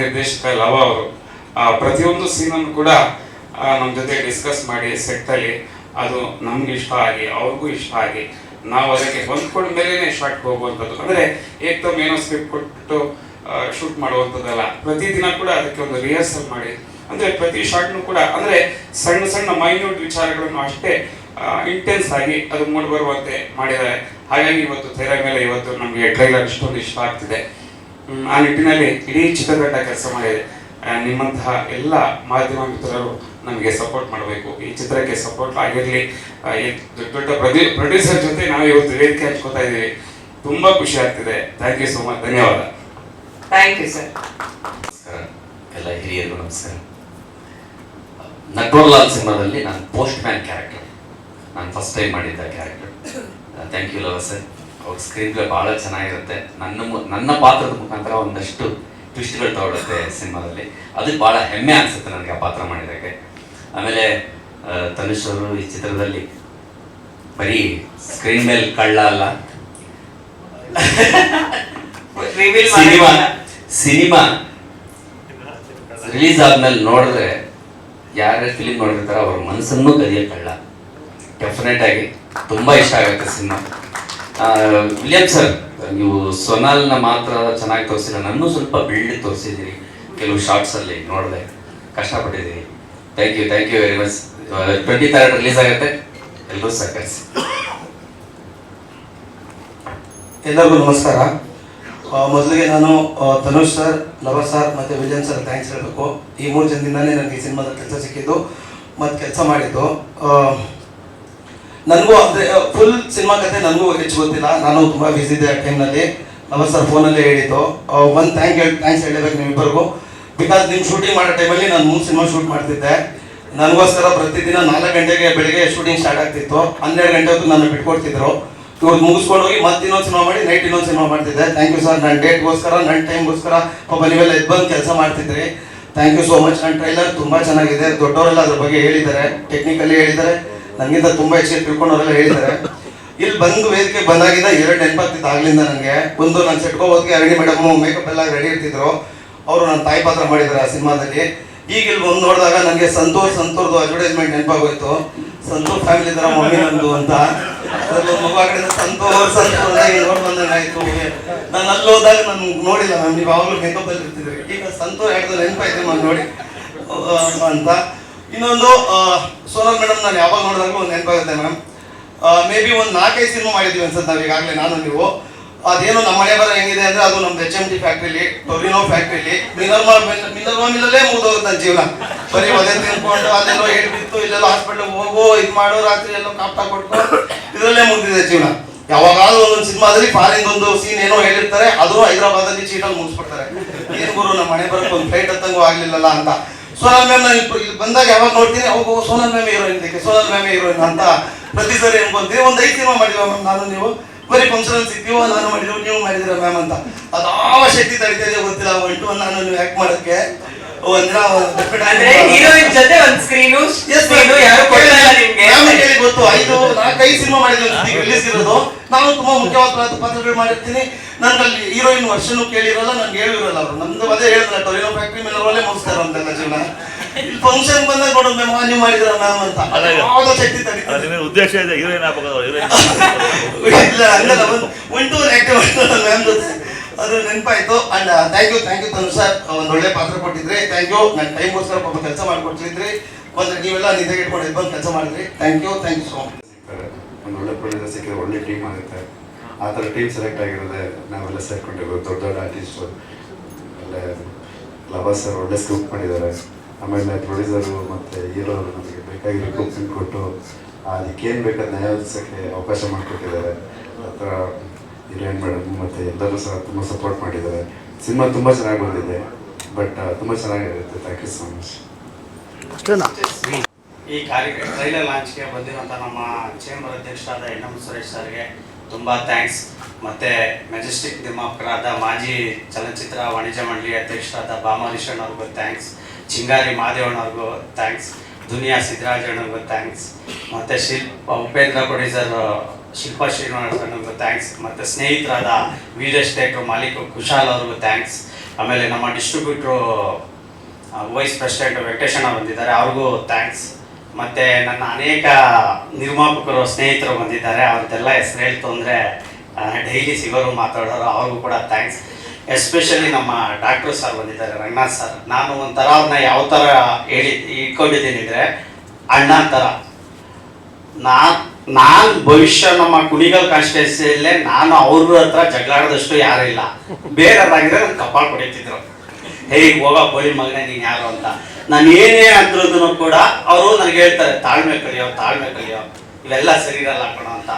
ನಿರ್ದೇಶಕ ಲವ ಅವರು ಪ್ರತಿಯೊಂದು ಸೀನನ್ನು ಕೂಡ ನಮ್ಮ ಜೊತೆ ಡಿಸ್ಕಸ್ ಮಾಡಿ ಸೆಟ್ಟಲ್ಲಿ ಅದು ನಮ್ಗೆ ಇಷ್ಟ ಆಗಿ ಅವ್ರಿಗೂ ಇಷ್ಟ ಆಗಿ ನಾವು ಅದಕ್ಕೆ ಹೊಂದ್ಕೊಂಡ ಮೇಲೇ ಶಾರ್ಟ್ಗೆ ಹೋಗುವಂಥದ್ದು. ಅಂದರೆ ಏಕ್ದಮ್ ಏನೋ ಸ್ಕ್ರಿಪ್ಟ್ ಕೊಟ್ಟು ಶೂಟ್ ಮಾಡುವಂಥದ್ದಲ್ಲ. ಪ್ರತಿದಿನ ಕೂಡ ಅದಕ್ಕೆ ಒಂದು ರಿಹರ್ಸಲ್ ಮಾಡಿ, ಅಂದರೆ ಪ್ರತಿ ಶಾರ್ಟ್ನು ಕೂಡ ಅಂದರೆ ಸಣ್ಣ ಸಣ್ಣ ಮೈನ್ಯೂಟ್ ವಿಚಾರಗಳನ್ನು ಅಷ್ಟೇ ಇಂಟೆನ್ಸ್ ಆಗಿ ಅದು ಮೂಡಿಬರುವಂತೆ ಮಾಡಿದ್ದಾರೆ. ಹಾಗಾಗಿ ಇವತ್ತು ತೆರೆ ಮೇಲೆ ಇವತ್ತು ನಮಗೆ ಟ್ರೈಲರ್ ಇಷ್ಟೊಂದು ಇಷ್ಟ ಆಗ್ತಿದೆ. ಆ ನಿಟ್ಟಿನಲ್ಲಿ ಇಡೀ ಚಿತ್ರತಂಡ ಕೆಲಸ ಮಾಡಿದೆ. ನಿಮ್ಮಂತಹ ಎಲ್ಲ ಮಾಧ್ಯಮ ಮಿತ್ರರು ನಮಗೆ ಸಪೋರ್ಟ್ ಮಾಡಬೇಕು. ಈ ಚಿತ್ರಕ್ಕೆ ಸಪೋರ್ಟ್ ಆಗಿರಲಿ. ದೊಡ್ಡ ಪ್ರೊಡ್ಯೂಸರ್ ಜೊತೆ ನಾವು ಇವತ್ತು ವೇದಿಕೆ ಹಂಚ್ಕೋತಾ ಇದ್ದೀವಿ. ತುಂಬ ಖುಷಿ ಆಗ್ತಿದೆ. Thank you so much. ಧನ್ಯವಾದ. Thank you sir. ನಮಸ್ಕಾರ ಎಲ್ಲ ಹಿರಿಯರಿಗೂ ನಮಸ್ಕಾರ. ನಟ್ವರ್ಲಾಲ್ ಸಿನಿಮಾದಲ್ಲಿ ನಾನು ಪೋಸ್ಟ್ ಮ್ಯಾನ್ ಕ್ಯಾರೆಕ್ಟರ್, ನಾನು ಫಸ್ಟ್ ಟೈಮ್ ಮಾಡಿದ್ದ character. Thank you Lava sir. ಅವ್ರ ಸ್ಕ್ರೀನ್ ಪ್ಲೇ ಭಾಳ ಚೆನ್ನಾಗಿರುತ್ತೆ. ನನ್ನ ಪಾತ್ರದ ಮುಖಾಂತರ ಒಂದಷ್ಟು ಟ್ವಿಸ್ಟ್ಗಳು ತಗೊಳುತ್ತೆ ಸಿನಿಮಾದಲ್ಲಿ. ಅದಕ್ಕೆ ಭಾಳ ಹೆಮ್ಮೆ ಅನಿಸುತ್ತೆ ನನಗೆ ಆ ಪಾತ್ರ ಮಾಡಿದ್ದಕ್ಕೆ. ಆಮೇಲೆ ಧನುಷ್ ಅವರು ಈ ಚಿತ್ರದಲ್ಲಿ ಬರೀ ಸ್ಕ್ರೀನ್ ಮೇಲೆ ಕಳ್ಳ ಅಲ್ಲ, ಸಿನಿಮಾ ರಿಲೀಸ್ ಆದ್ಮೇಲೆ ನೋಡಿದ್ರೆ ಯಾರ್ಯಾರು ಫಿಲಿಮ್ ನೋಡಿರ್ತಾರೋ ಅವ್ರ ಮನಸ್ಸನ್ನು ಕದಿಯೋ ಕಳ್ಳ. ಡೆಫಿನೆಟ್ ಆಗಿ ತುಂಬ ಇಷ್ಟ ಆಗುತ್ತೆ ಸಿನಿಮಾ. ವಿಲಿಯಂ ಸರ್, ನೀವು ಸೊನಾಲ್ನ ಮಾತ್ರ ಚೆನ್ನಾಗಿ ತೋರಿಸಿಲ್ಲ, ನನ್ನೂ ಸ್ವಲ್ಪ ಬಿಲ್ಡ್ ತೋರಿಸಿದ್ದೀರಿ. ಕೆಲವು ಶಾರ್ಟ್ಸಲ್ಲಿ ನೋಡಿದೆ, ಕಷ್ಟಪಟ್ಟಿದ್ದೀರಿ. Thank you very much. 23 release ಆಗುತ್ತೆ, ಎಲ್ಲರೂ ಸಹಕರಿಸಿ. ಎಲ್ಲರಿಗೂ ನಮಸ್ಕಾರ. ಮೊದಲಿಗೆ ನಾನು ಧನುಷ್ ಸರ್, ಲವ ಸರ್ ಮತ್ತು ವಿಲಿಯಂ ಸರ್ ಥ್ಯಾಂಕ್ಸ್ ಹೇಳಬೇಕು. ಈ 3 ಜನದಿಂದಲೇ ನನಗೆ ಈ ಸಿನಿಮಾದ ಕೆಲಸ ಸಿಕ್ಕಿದ್ದು ಮತ್ತು ಕೆಲಸ ಮಾಡಿದ್ದು. ನನಗೂ ಅಂದರೆ ಫುಲ್ ಸಿನಿಮಾ ಕತೆ ನನಗೂ ಹೆಚ್ಚು ಗೊತ್ತಿಲ್ಲ, ನಾನು ತುಂಬ ಬ್ಯುಸಿ ಇದ್ದೆ ಆ ಟೈಮ್ನಲ್ಲಿ. ಲವ ಸರ್ ಫೋನಲ್ಲೇ ಹೇಳಿದ್ದು. ಒಂದು ಥ್ಯಾಂಕ್ಸ್ ಹೇಳಬೇಕು ನಿಮ್ಮಿಬ್ಬರಿಗೂ. ಬಿಕಾಸ್ ನಿಮ್ಮ ಶೂಟಿಂಗ್ ಮಾಡೋ ಟೈಮಲ್ಲಿ ನಾನು 3 ಸಿನಿಮಾ ಶೂಟ್ ಮಾಡ್ತಿದ್ದೆ. ನನಗೋಸ್ಕರ ಪ್ರತಿದಿನ 4 ಗಂಟೆಗೆ ಬೆಳಿಗ್ಗೆ ಶೂಟಿಂಗ್ ಸ್ಟಾರ್ಟ್ ಆಗ್ತಿತ್ತು. 12 ಗಂಟೆವರೆಗೂ ನಾನು ಬಿಟ್ಕೊಡ್ತಿದ್ರು. ಇವಾಗ ಮುಗಿಸ್ಕೊಂಡು ಹೋಗಿ ಮತ್ತೆ ಇನ್ನೊಂದು ಸಿನಿಮಾ ಮಾಡಿ ನೈಟ್ ಇನ್ನೊಂದು ಸಿನಿಮಾ ಮಾಡ್ತಿದ್ದೆ. Thank you sir. ನನ್ನ ಡೇಟ್ಗೋಸ್ಕರ, ನನ್ನ ಟೈಮ್ಗೋಸ್ಕರ ಪಾಪ ನೀವೆಲ್ಲ ಎದ್ದು ಬಂದು ಕೆಲಸ ಮಾಡ್ತಿದ್ರಿ. Thank you so much. ನನ್ನ ಟ್ರೈಲರ್ ತುಂಬ ಚೆನ್ನಾಗಿದೆ. ದೊಡ್ಡವರೆಲ್ಲ ಅದ್ರ ಬಗ್ಗೆ ಹೇಳಿದ್ದಾರೆ, ಟೆಕ್ನಿಕಲಿ ಹೇಳಿದ್ದಾರೆ, ನನಗಿಂತ ತುಂಬ ಹೆಚ್ಚಿಗೆ ತಿಳ್ಕೊಂಡವರೆಲ್ಲ ಹೇಳಿದ್ದಾರೆ. ಇಲ್ಲಿ ಬಂದು ವೇದಿಕೆ ಬಂದಾಗಿದ್ದ 2 ನೆನಪಾಗ್ತಿತ್ತು ಆಗ್ಲಿಂದ ನನಗೆ. ಒಂದು ನಾನು ಸೆಟ್ಕೋಬೋದಕ್ಕೆ ಅರಣಿ ಮೇಡಮ್ ಮೇಕಪ್ ಎಲ್ಲ ರೆಡಿ ಇರ್ತಿದ್ರು. ಅವರು ನನ್ನ ತಾಯಿ ಪಾತ್ರ ಮಾಡಿದ್ದಾರೆ ಆ ಸಿನಿಮಾದಲ್ಲಿ. ಈಗ ಇಲ್ಲಿ ಬಂದು ನೋಡಿದಾಗ ನನಗೆ ಸಂತೂರ್ದು ಅಡ್ವರ್ಟೈಸ್ಮೆಂಟ್ ನೆನಪಾಗೋಯ್ತು. ಸಂತೂರ್ ಫ್ಯಾಮಿಲಿ ಥರ ಮಮ್ಮಿ ನಂದು ಅಂತ. ಅದ್ರಲ್ಲಿ ಒಂದು ಮಗು ಕಡೆ ಸಂತೂರ್ ನೋಡಿ ಬಂದಂಗೆ ಆಯಿತು. ನಾನು ಅಲ್ಲಿ ಹೋದಾಗ ನಾನು ನೋಡಿಲ್ಲ ಮ್ಯಾಮ್, ನೀವು ಯಾವಾಗಲೂ ಮೇಕಪ್ಪಲ್ಲಿ ಇರ್ತಿದ್ರಿ. ಈಗ ಸಂತೂರ್ ಹೇಳಿದ್ರೆ ನೆನಪಾಯ್ತು ಮ್ಯಾಮ್ ನೋಡಿ ಅಂತ. ಇನ್ನೊಂದು ಸೋನಲ್ ಮೇಡಮ್ ನಾನು ಯಾವಾಗ ನೋಡಿದಾಗಲೂ ಒಂದು ನೆನಪಾಗುತ್ತೆ ಮ್ಯಾಮ್. ಮೇ ಬಿ ಒಂದು 4-5 ಸಿನಿಮಾ ಮಾಡಿದ್ದೀವಿ ಅನ್ಸುತ್ತೆ ನಾವು ಈಗಾಗಲೇ ನಾನು ನೀವು. ಅದೇನು ನಮ್ಮ ಮನೆ ಬರ ಹೆಂಗಿದೆ ಅಂದರೆ ಅದು ನಮ್ದು HMT ಫ್ಯಾಕ್ಟ್ರಿಲಿ, ಟೊರಿನೋ ಫ್ಯಾಕ್ಟ್ರಿಲಿ, ಮಿನರ್ವಾ ಮಿಲ್ಲಲ್ಲೇ ಮುಗಿದೋಗುತ್ತೆ ನನ್ನ ಜೀವನ. ಬರೀ ಅದೇ ತಿನ್ಕೊಂಡು ಅಲ್ಲೆಲ್ಲೋ ಹೇಳಿ ಬಿತ್ತು, ಇಲ್ಲೆಲ್ಲೋ ಹಾಸ್ಪಿಟ್ಲಿಗೆ ಹೋಗೋ ಇದು ಮಾಡೋ, ರಾತ್ರಿ ಎಲ್ಲೋ ಕಾಪ್ತಾ ಕೊಟ್ಟು ಇದರಲ್ಲೇ ಮುಗಿದಿದೆ ಜೀವನ. ಯಾವಾಗಾದ್ರೂ ಒಂದೊಂದು ಸಿನಿಮಾದಲ್ಲಿ ಫಾರಿನ್ ಒಂದು ಸೀನ್ ಏನೋ ಹೇಳಿರ್ತಾರೆ, ಅದು ಹೈದರಾಬಾದಲ್ಲಿ ಚೀಟಲ್ಲಿ ಮುಗಿಸ್ಬಿಡ್ತಾರೆ. ಏನು ಗುರು ನಮ್ಮ ಮನೆ ಬರೋಕ್ಕೆ ಒಂದು ಫ್ಲೈಟ್ ಹತ್ತಂಗೂ ಆಗಲಿಲ್ಲಲ್ಲ ಅಂತ. ಸೋನಲ್ ಮ್ಯಾಮ್ ನಾನು ಇಲ್ಲಿ ಬಂದಾಗ ಯಾವಾಗ ನೋಡ್ತೀನಿ ಅವಾಗ ಸೋನಲ್ ಮ್ಯಾಮ್ ಹೀರೋಯಿನ್ ಅಂತ ಪ್ರತಿ ಸರಿ ಅನ್ಕೊಂತೀನಿ. ಒಂದು 5 ಸಿನಿಮಾ ಮಾಡಿದ್ವಿ ಮ್ಯಾಮ್ ನಾನು ನೀವು. ಬರೀ ಫಂಕ್ಷನಲ್ಲಿ ಸಿಗ್ತೀವೋ, ನಾನು ಮಾಡಿದ್ರು ನೀವು ಮಾಡಿದಿರ ಮ್ಯಾಮ್ ಅಂತ. ಅದು ಯಾವ ಶಕ್ತಿ ತಡಿತಾ ಇದೆ ಗೊತ್ತಿಲ್ಲ. 1 to 1 ನಾನು ನೀವು ಆ್ಯಕ್ಟ್ ಮಾಡೋಕ್ಕೆ ಒಂದಿನ ಹೀರೋಯಿನ್ ಜೊತೆ ಒಂದು ಸ್ಕ್ರೀನು ಯಾರು ಕೊಡ್ತಾ ಇಲ್ಲ ನಿಮ್ಗೆ. ನಮಗೆ ಗೊತ್ತು 4-5 ಸಿನಿಮಾ ಮಾಡಿದ್ವಿ ರಿಲೀಸ್ ಇರೋದು. ನಾನು ತುಂಬಾ ಮುಖ್ಯವಾದ ಪಾತ್ರಗಳು ಮಾಡಿರ್ತೀನಿ. ನನ್ಗಲ್ಲಿ ಹೀರೋಯಿನ್ ವರ್ಷನೂ ಕೇಳಿರಲ್ಲ, ನನ್ಗೆ ಹೇಳಿರಲ್ಲ ಅವರು. ನಮ್ದು ಅದೇ ಹೇಳಿದ್ರೆ ಟೊರಿನೋ ಫ್ಯಾಕ್ಟ್ರಿ ಮೇಲೆ ಮುಗಿಸ್ತಾರ ಅಂತೆಲ್ಲ ಜೀವನ. ಇಲ್ಲಿ ಫಂಕ್ಷನ್ ಬಂದಾಗ ನೋಡೋದು ಮ್ಯಾಮ್ ನೀವು ಮಾಡಿದ್ರ ಮ್ಯಾಮ್ ಅಂತ. ಯಾವ್ದೋ ಶಕ್ತಿ ತಡೀತಾರೆ. ಉದ್ದೇಶ ಇದೆ ಹೀರೋಯಿನ್ ಆಗ್ಬೇಕು. ಇಲ್ಲ ಹಂಗಲ್ಲ, 1 to 1 ಆಕ್ಟಿವ್ ಮಾಡ್ತಾರೆ ಮ್ಯಾಮ್ ಜೊತೆ. ಅದು ನೆನಪಾಯ್ತು. And thank you Tanu sir, ಒಂದು ಒಳ್ಳೆ ಪಾತ್ರ ಕೊಟ್ಟಿದ್ರಿ. Thank you. ನನ್ನ ಟೈಮ್ಗೋಸ್ಕರ ಪಾಪ ಕೆಲಸ ಮಾಡಿಕೊಡ್ತಿದ್ರಿ. ಬಂದ್ರೆ ನೀವೆಲ್ಲ ನಿದ್ದೆಗೆ ಇಟ್ಕೊಂಡು ಬಂದು ಕೆಲಸ ಮಾಡಿದ್ರಿ. Thank you so much. ಒಂದು ಒಳ್ಳೆ ಪ್ರೊಡ್ಯೂಸರ್ ಸಿಕ್ಕಿದ್ರೆ ಒಳ್ಳೆ ಟೀಮ್ ಆಗುತ್ತೆ. ಆ ಥರ ಟೀಮ್ ಸೆಲೆಕ್ಟ್ ಆಗಿರೋದೆ ನಾವೆಲ್ಲ ಸೇರ್ಕೊಂಡಿರೋದು. ದೊಡ್ಡ ದೊಡ್ಡ ಆರ್ಟಿಸ್ಟು ಒಳ್ಳೆ ಲವ ಸರ್ ಒಳ್ಳೆ ಸ್ಕ್ರಿಪ್ಟ್ ಮಾಡಿದ್ದಾರೆ. ಆಮೇಲೆ ಪ್ರೊಡ್ಯೂಸರು ಮತ್ತು ಹೀರೋರು ನಮಗೆ ಬೇಕಾಗಿರೋ ಗ್ರೂಪ್ಸಿಂಗ್ ಕೊಟ್ಟು ಅದಕ್ಕೇನು ಬೇಕಾದ ನ್ಯಾಯ ಒದಗಿಸೋಕ್ಕೆ ಅವಕಾಶ ಮಾಡಿಕೊಟ್ಟಿದ್ದಾರೆ. ಆ ಥರ ಹೀರೋಯಿನ್ ಮೇಡಮ್ ಮತ್ತು ಎಲ್ಲರೂ ಸಹ ತುಂಬ ಸಪೋರ್ಟ್ ಮಾಡಿದ್ದಾರೆ. ಸಿನಿಮಾ ತುಂಬ ಚೆನ್ನಾಗಿ ಬಂದಿದೆ, ಬಟ್ ತುಂಬ ಚೆನ್ನಾಗಿರುತ್ತೆ. Thank you so much. ಈ ಟ್ರೈಲರ್ ಲಾಂಚ್ಗೆ ಬಂದಿರುವಂಥ ನಮ್ಮ ಚೇಂಬರ್ ಅಧ್ಯಕ್ಷರಾದ ಎನ್.ಎಂ. ಸುರೇಶ್ ಸರ್ಗೆ ತುಂಬ ಥ್ಯಾಂಕ್ಸ್. ಮತ್ತು ಮೆಜೆಸ್ಟಿಕ್ ನಿರ್ಮಾಪಕರಾದ ಮಾಜಿ ಚಲನಚಿತ್ರ ವಾಣಿಜ್ಯ ಮಂಡಳಿ ಅಧ್ಯಕ್ಷರಾದ ಭಾಮಾರೀಶಣ್ಣ ಅವ್ರಿಗೂ ಥ್ಯಾಂಕ್ಸ್. ಚಿಂಗಾರಿ ಮಾದೇವಣ್ಣವ್ರಿಗೂ ಥ್ಯಾಂಕ್ಸ್. ದುನಿಯಾ ಸಿದ್ದರಾಜಣ್ಣವ್ರಿಗೂ ಥ್ಯಾಂಕ್ಸ್. ಮತ್ತು ಉಪೇಂದ್ರ ಪ್ರೊಡ್ಯೂಸರ್ ಶಿಲ್ಪಾ ಶ್ರೀನಿವಾಸಣ್ಣವ್ರಿಗೂ ಥ್ಯಾಂಕ್ಸ್. ಮತ್ತು ಸ್ನೇಹಿತರಾದ ವೀರೇಶ್ ಥಿಯೇಟ್ರ್ ಮಾಲೀಕ ಕುಶಾಲ್ ಅವ್ರಿಗೂ ಥ್ಯಾಂಕ್ಸ್. ಆಮೇಲೆ ನಮ್ಮ ಡಿಸ್ಟ್ರಿಬ್ಯೂಟ್ರು ವೈಸ್ ಪ್ರೆಸಿಡೆಂಟ್ ವೆಂಕಟೇಶಣ್ಣ ಬಂದಿದ್ದಾರೆ, ಅವ್ರಿಗೂ ಥ್ಯಾಂಕ್ಸ್. ಮತ್ತು ನನ್ನ ಅನೇಕ ನಿರ್ಮಾಪಕರು ಸ್ನೇಹಿತರು ಬಂದಿದ್ದಾರೆ, ಅವ್ರದ್ದೆಲ್ಲ ಹೆಸರು ಹೇಳ್ತು ಅಂದರೆ ಡೈಲಿ ಸಿಗೋರು ಮಾತಾಡೋರು, ಅವ್ರಿಗೂ ಕೂಡ ಥ್ಯಾಂಕ್ಸ್. ಎಸ್ಪೆಷಲಿ ನಮ್ಮ ಡಾಕ್ಟ್ರು ಸರ್ ಬಂದಿದ್ದಾರೆ, ರಂಗನಾಥ್ ಸರ್. ನಾನು ಒಂಥರ ಅವ್ರನ್ನ ಯಾವ ಥರ ಇಟ್ಕೊಂಡಿದ್ದೀನಿ ಅಂದರೆ ಅಣ್ಣ ಥರ. ನಾನು ಭವಿಷ್ಯ ನಮ್ಮ ಕುಣಿಗಲ್ ಕಾನ್ಸ್ಟಿಟ್ಯೂನ್ಸಿಯಲ್ಲೇ ನಾನು ಅವ್ರ ಹತ್ರ ಜಗಳಾಡೋದಷ್ಟು ಯಾರೂ ಇಲ್ಲ. ಬೇರೆಯವ್ರಾಗಿದ್ರೆ ನನ್ನ ಕಪಾಳು ಹೊಡಿತಿದ್ರು, ಹೇಗೆ ಹೋಗ ಬೋಳಿ ಮಗನೇ ನೀನು ಯಾರು ಅಂತ. ನಾನು ಏನೇ ಅಂದ್ರೂ ಕೂಡ ಅವರು ನನಗೆ ಹೇಳ್ತಾರೆ, ತಾಳ್ಮೆ ಕಲಿಯೋ ಇವೆಲ್ಲ ಸರಿ ಇರಲ್ಲ ಕಣೋ ಅಂತ.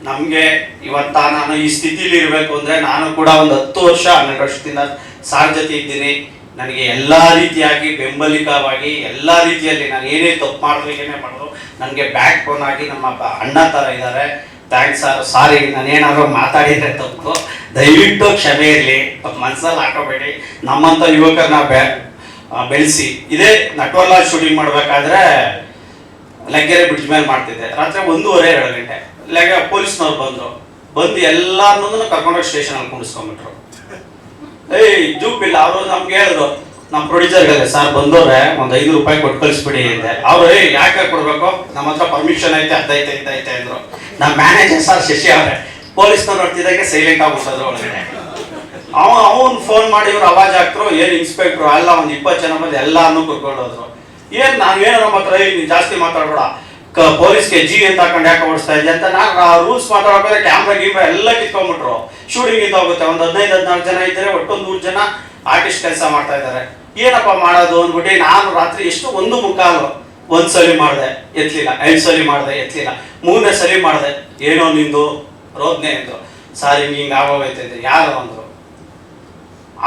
ನಮಗೆ ಇವತ್ತ ನಾನು ಈ ಸ್ಥಿತಿಲಿ ಇರಬೇಕು ಅಂದರೆ ನಾನು ಕೂಡ ಒಂದು 10 ವರ್ಷ 12 ವರ್ಷದಿಂದ ಸಾರ್ ಜೊತೆ ಇದ್ದೀನಿ. ನನಗೆ ಎಲ್ಲ ರೀತಿಯಾಗಿ ಬೆಂಬಲಿಕವಾಗಿ ಎಲ್ಲ ರೀತಿಯಲ್ಲಿ ನಾನು ಏನೇ ತಪ್ಪು ಮಾಡೋದು ನನಗೆ ಬ್ಯಾಕ್ ಬೋನ್ ಆಗಿ ನಮ್ಮ ಅಣ್ಣ ಥರ ಇದ್ದಾರೆ. Thanks sir. ಸಾರಿ ನಾನೇನಾದ್ರು ಮಾತಾಡಿದರೆ ತಪ್ಪು, ದಯವಿಟ್ಟು ಕ್ಷಮೆ ಇರಲಿ, ಮನಸ್ಸಲ್ಲಿ ಹಾಕೋಬೇಡಿ. ನಮ್ಮಂಥ ಯುವಕರನ್ನ ಬೆಳೆಸಿ. ಇದೇ ನಟವಲ್ಲ ಶೂಟಿಂಗ್ ಮಾಡಬೇಕಾದ್ರೆ ಲಗ್ಗೆರೆ ಬ್ರಿಡ್ಜ್ ಮೇಲೆ ಮಾಡ್ತಿದ್ದೆ. ರಾತ್ರಿ 1:30-2 ಗಂಟೆ ಪೊಲೀಸ್ನವ್ರು ಬಂದು ಎಲ್ಲಾರನ್ನೂ ಕರ್ಕೊಂಡೋಗಿ ಸ್ಟೇಷನಲ್ಲಿ ಕುಣಿಸ್ಕೊಂಡ್ಬಿಟ್ರು. ಜೂಪಿಲ್ಲ. ಅವರು ನಮ್ಗೆ ಹೇಳಿದ್ರು, ನಮ್ಮ ಪ್ರೊಡ್ಯೂಸರ್ಗೆ, ಸರ್ ಬಂದವ್ರೆ ಒಂದು 5 ರೂಪಾಯಿ ಕೊಟ್ಟು ಕಳಿಸ್ಬಿಡಿ ಅಂದೆ. ಅವರು ಯಾಕೆ ಕೊಡ್ಬೇಕು, ನಮ್ಮ ಹತ್ರ ಪರ್ಮಿಷನ್ ಐತೆ ಅದೈತೆ ಅಂದರು. ನಮ್ಮ ಮ್ಯಾನೇಜರ್ ಸರ್ ಶಶಿ ಅವರೇ ಪೊಲೀಸ್ನವ್ರು ನೋಡ್ತಿದ್ದಾಗೆ ಸೈಲೆಂಟ್ ಆಗ್ಬಿಟ್ಟದ್ರು ಒಳಗಡೆ. ಅವನು ಫೋನ್ ಮಾಡಿ ಇವ್ರು ಅವಾಜ್ ಹಾಕ್ತರು, ಏನು ಇನ್ಸ್ಪೆಕ್ಟ್ರು ಎಲ್ಲ ಒಂದು 20 ಜನ ಬಂದು ಎಲ್ಲಾರನ್ನೂ ಕರ್ಕೊಂಡು ಹೋದ್ರು. ನಾನು ಏನೋ ನಮ್ಮ ಹತ್ರ ನೀನು ಜಾಸ್ತಿ ಮಾತಾಡ್ಬೇಡ, ಪೊಲೀಸ್ಗೆ ಜಿ ಅಂತ ಹಾಕೊಂಡು ಯಾಕೆ ಓಡಿಸ್ತಾ ಇದ್ದೆ ಅಂತ ನಾನು ರೂಲ್ಸ್ ಮಾತಾಡೋಕೆ ಕ್ಯಾಮ್ರಾ ಎಲ್ಲ ಕಿತ್ಕೊಂಡ್ಬಿಟ್ರು. ಶೂಟಿಂಗ್ ಇಂದ ಹೋಗುತ್ತೆ, ಒಂದು 15-14 ಜನ ಇದ್ದಾರೆ, ಒಟ್ಟು 100 ಜನ ಆರ್ಟಿಸ್ಟ್ ಕೆಲಸ ಮಾಡ್ತಾ ಇದ್ದಾರೆ. ಏನಪ್ಪ ಮಾಡೋದು ಅಂದ್ಬಿಟ್ಟು ನಾನು ರಾತ್ರಿ 1:15 1 ಸಲ ಮಾಡಿದೆ, ಎತ್ತಲಿಲ್ಲ. 2 ಸಲ ಮಾಡಿದೆ, ಎತ್ತಲಿಲ್ಲ. 3ನೇ ಸಲ ಮಾಡಿದೆ, ಏನೋ ನಿಂದು ರೋದನೆ ಅಂದರು. ಸಾರಿ ಹಿಂಗೆ ಆಗೋಗೈತೆ ಇದ್ದೆ. ಯಾರು ಅಂದರು.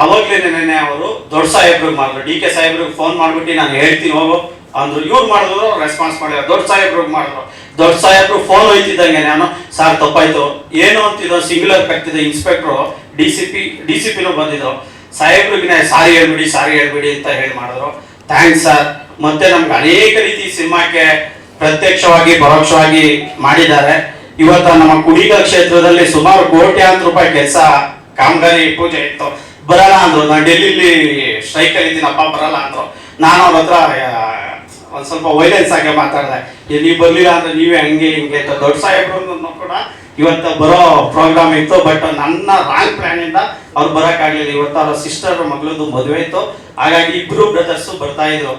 ಅವಾಗ್ಲೇನೆ ಅವರು ದೊಡ್ಡ ಸಾಹೇಬ್ರಿಗೆ ಮಾಡಿದ್ರು, DK ಸಾಹೇಬ್ರಿಗೆ ಫೋನ್ ಮಾಡ್ಬಿಟ್ಟು ನಾನು ಹೇಳ್ತೀನಿ ಹೋಗು ಅಂದ್ರು. ಇವ್ರು ಮಾಡಿದ್ರು, ರೆಸ್ಪಾನ್ಸ್ ಮಾಡಿದ್ರು. ದೊಡ್ಡ ಸಾಹೇಬ್ರಿಗೆ ಮಾಡಿದ್ರು. ದೊಡ್ಡ ಸಾಹೇಬ್ರು ಫೋನ್ ಹೋಯ್ತಿದ್ದಂಗೆ ನಾನು, ಸಾರ್ ತಪ್ಪಾಯ್ತು ಏನು ಅಂತಿದ್ದು, ಸಿಂಗ್ಯುಲರ್ ಕಟ್ತಿದ್ದೆ. ಇನ್ಸ್ಪೆಕ್ಟ್ರು ಡಿಸಿಪಿನೂ ಬಂದಿದ್ರು. ಸಾಹೇಬ್ರಿಗೆ ಸಾರಿ ಹೇಳ್ಬಿಡಿ ಅಂತ ಹೇಳಿ ಮಾಡಿದ್ರು. Thanks sir. ಮತ್ತೆ ನಮ್ಗೆ ಅನೇಕ ರೀತಿ ಸಿನಿಮಾಕ್ಕೆ ಪ್ರತ್ಯಕ್ಷವಾಗಿ ಪರೋಕ್ಷವಾಗಿ ಮಾಡಿದ್ದಾರೆ. ಇವತ್ತು ನಮ್ಮ ಕುಣಿಗಲ್ ಕ್ಷೇತ್ರದಲ್ಲಿ ಸುಮಾರು ಕೋಟ್ಯಾಂತರ ರೂಪಾಯಿ ಕೆಲಸ ಕಾಮಗಾರಿ ಪೂಜೆ ಇತ್ತು. ಬರಲ್ಲ ಅಂದ್ರು. ನಾನು ಡೆಲ್ಲಿಲಿ ಸ್ಟ್ರೈಕ್ ಇದ್ದೀನಪ್ಪ, ಬರಲ್ಲ ಅಂದ್ರು. ನಾನು ಅವ್ರ ಹತ್ರ ಒಂದು ಸ್ವಲ್ಪ ವೈಲೆನ್ಸ್ ಆಗಿ ಮಾತಾಡಿದೆ. ನೀವು ಬರಲಿಲ್ಲ ಅಂದ್ರೆ ನೀವೇ ಹಂಗೆ ಹಿಂಗೆ ಅಂತ. ದೊಡ್ಡ ಸಾಹೇಬ್ರು ಕೂಡ ಇವತ್ತು ಬರೋ ಪ್ರೋಗ್ರಾಮ್ ಇತ್ತು, ಬಟ್ ನನ್ನ ರಾಂಗ್ ಪ್ಲಾನ್ ಇಂದ ಅವ್ರು ಬರೋಕ್ಕಾಗಲಿಲ್ಲ. ಇವತ್ತು ಅವರ ಸಿಸ್ಟರ್ ಮಗಳದ್ದು ಮದುವೆ ಇತ್ತು, ಹಾಗಾಗಿ ಇಬ್ರು ಬ್ರದರ್ಸು ಬರ್ತಾ ಇದ್ರು.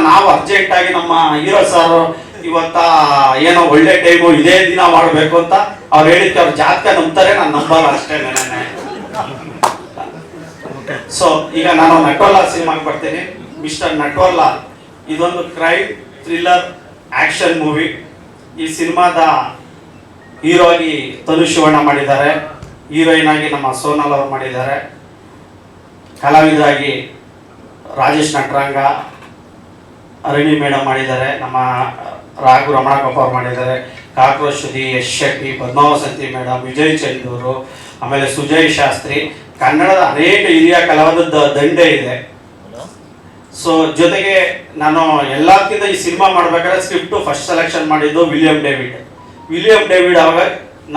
ನಾವು ಅರ್ಜೆಂಟ್ ಆಗಿ ನಮ್ಮ ಹೀರೋ ಸರ್ ಇವತ್ತ ಏನೋ ಒಳ್ಳೆ ಟೈಮು ಇದೇ ದಿನ ಮಾಡಬೇಕು ಅಂತ ಅವ್ರು ಹೇಳಿದ್ಕೆ ಅವ್ರ ಜಾತಕ ನಂಬ್ತಾರೆ, ನಾನು ನಂಬಲ್ಲ ಅಷ್ಟೇ. ಸೊ ಈಗ ನಾನು ನಟವಲ್ಲ ಸಿನಿಮಾಗೆ ಬರ್ತೀನಿ. ಮಿಸ್ಟರ್ ನಟವಲ್ಲ ಇದೊಂದು ಕ್ರೈಮ್ ಥ್ರಿಲ್ಲರ್ ಆಕ್ಷನ್ ಮೂವಿ. ಈ ಸಿನಿಮಾದ ಹೀರೋ ಆಗಿ ತನು ಶಿವಣ್ಣ ಮಾಡಿದ್ದಾರೆ, ಹೀರೋಯಿನ್ ಆಗಿ ನಮ್ಮ ಸೋನಲ್ ಅವರು ಮಾಡಿದ್ದಾರೆ, ಕಲಾವಿದರಾಗಿ ರಾಜೇಶ್ ನಟರಂಗ, ಅರಣಿ ಮೇಡಮ್ ಮಾಡಿದ್ದಾರೆ, ನಮ್ಮ ರಾಘು ರಮಣಕಪ್ಪ ಅವ್ರು ಮಾಡಿದ್ದಾರೆ, ಕಾಕ್ರೋಶ್ ಸುದಿ, ಯಶ್ ಶೆಟ್ಟಿ, ಪದ್ಮಾವಸಂತಿ ಮೇಡಮ್, ವಿಜಯ್ ಚಂದೂರು, ಆಮೇಲೆ ಸುಜಯ್ ಶಾಸ್ತ್ರಿ. ಕನ್ನಡದ ಅನೇಕ ಹಿರಿಯ ಕಲಾವಿದ ದಂಡೆ ಇದೆ. ಸೊ ಜೊತೆಗೆ ನಾನು ಎಲ್ಲಕ್ಕಿಂತ ಈ ಸಿನಿಮಾ ಮಾಡ್ಬೇಕಾದ್ರೆ ಸ್ಕ್ರಿಪ್ಟು ಫಸ್ಟ್ ಸೆಲೆಕ್ಷನ್ ಮಾಡಿದ್ದು ವಿಲಿಯಂ ಡೇವಿಡ್. ಅವಾಗ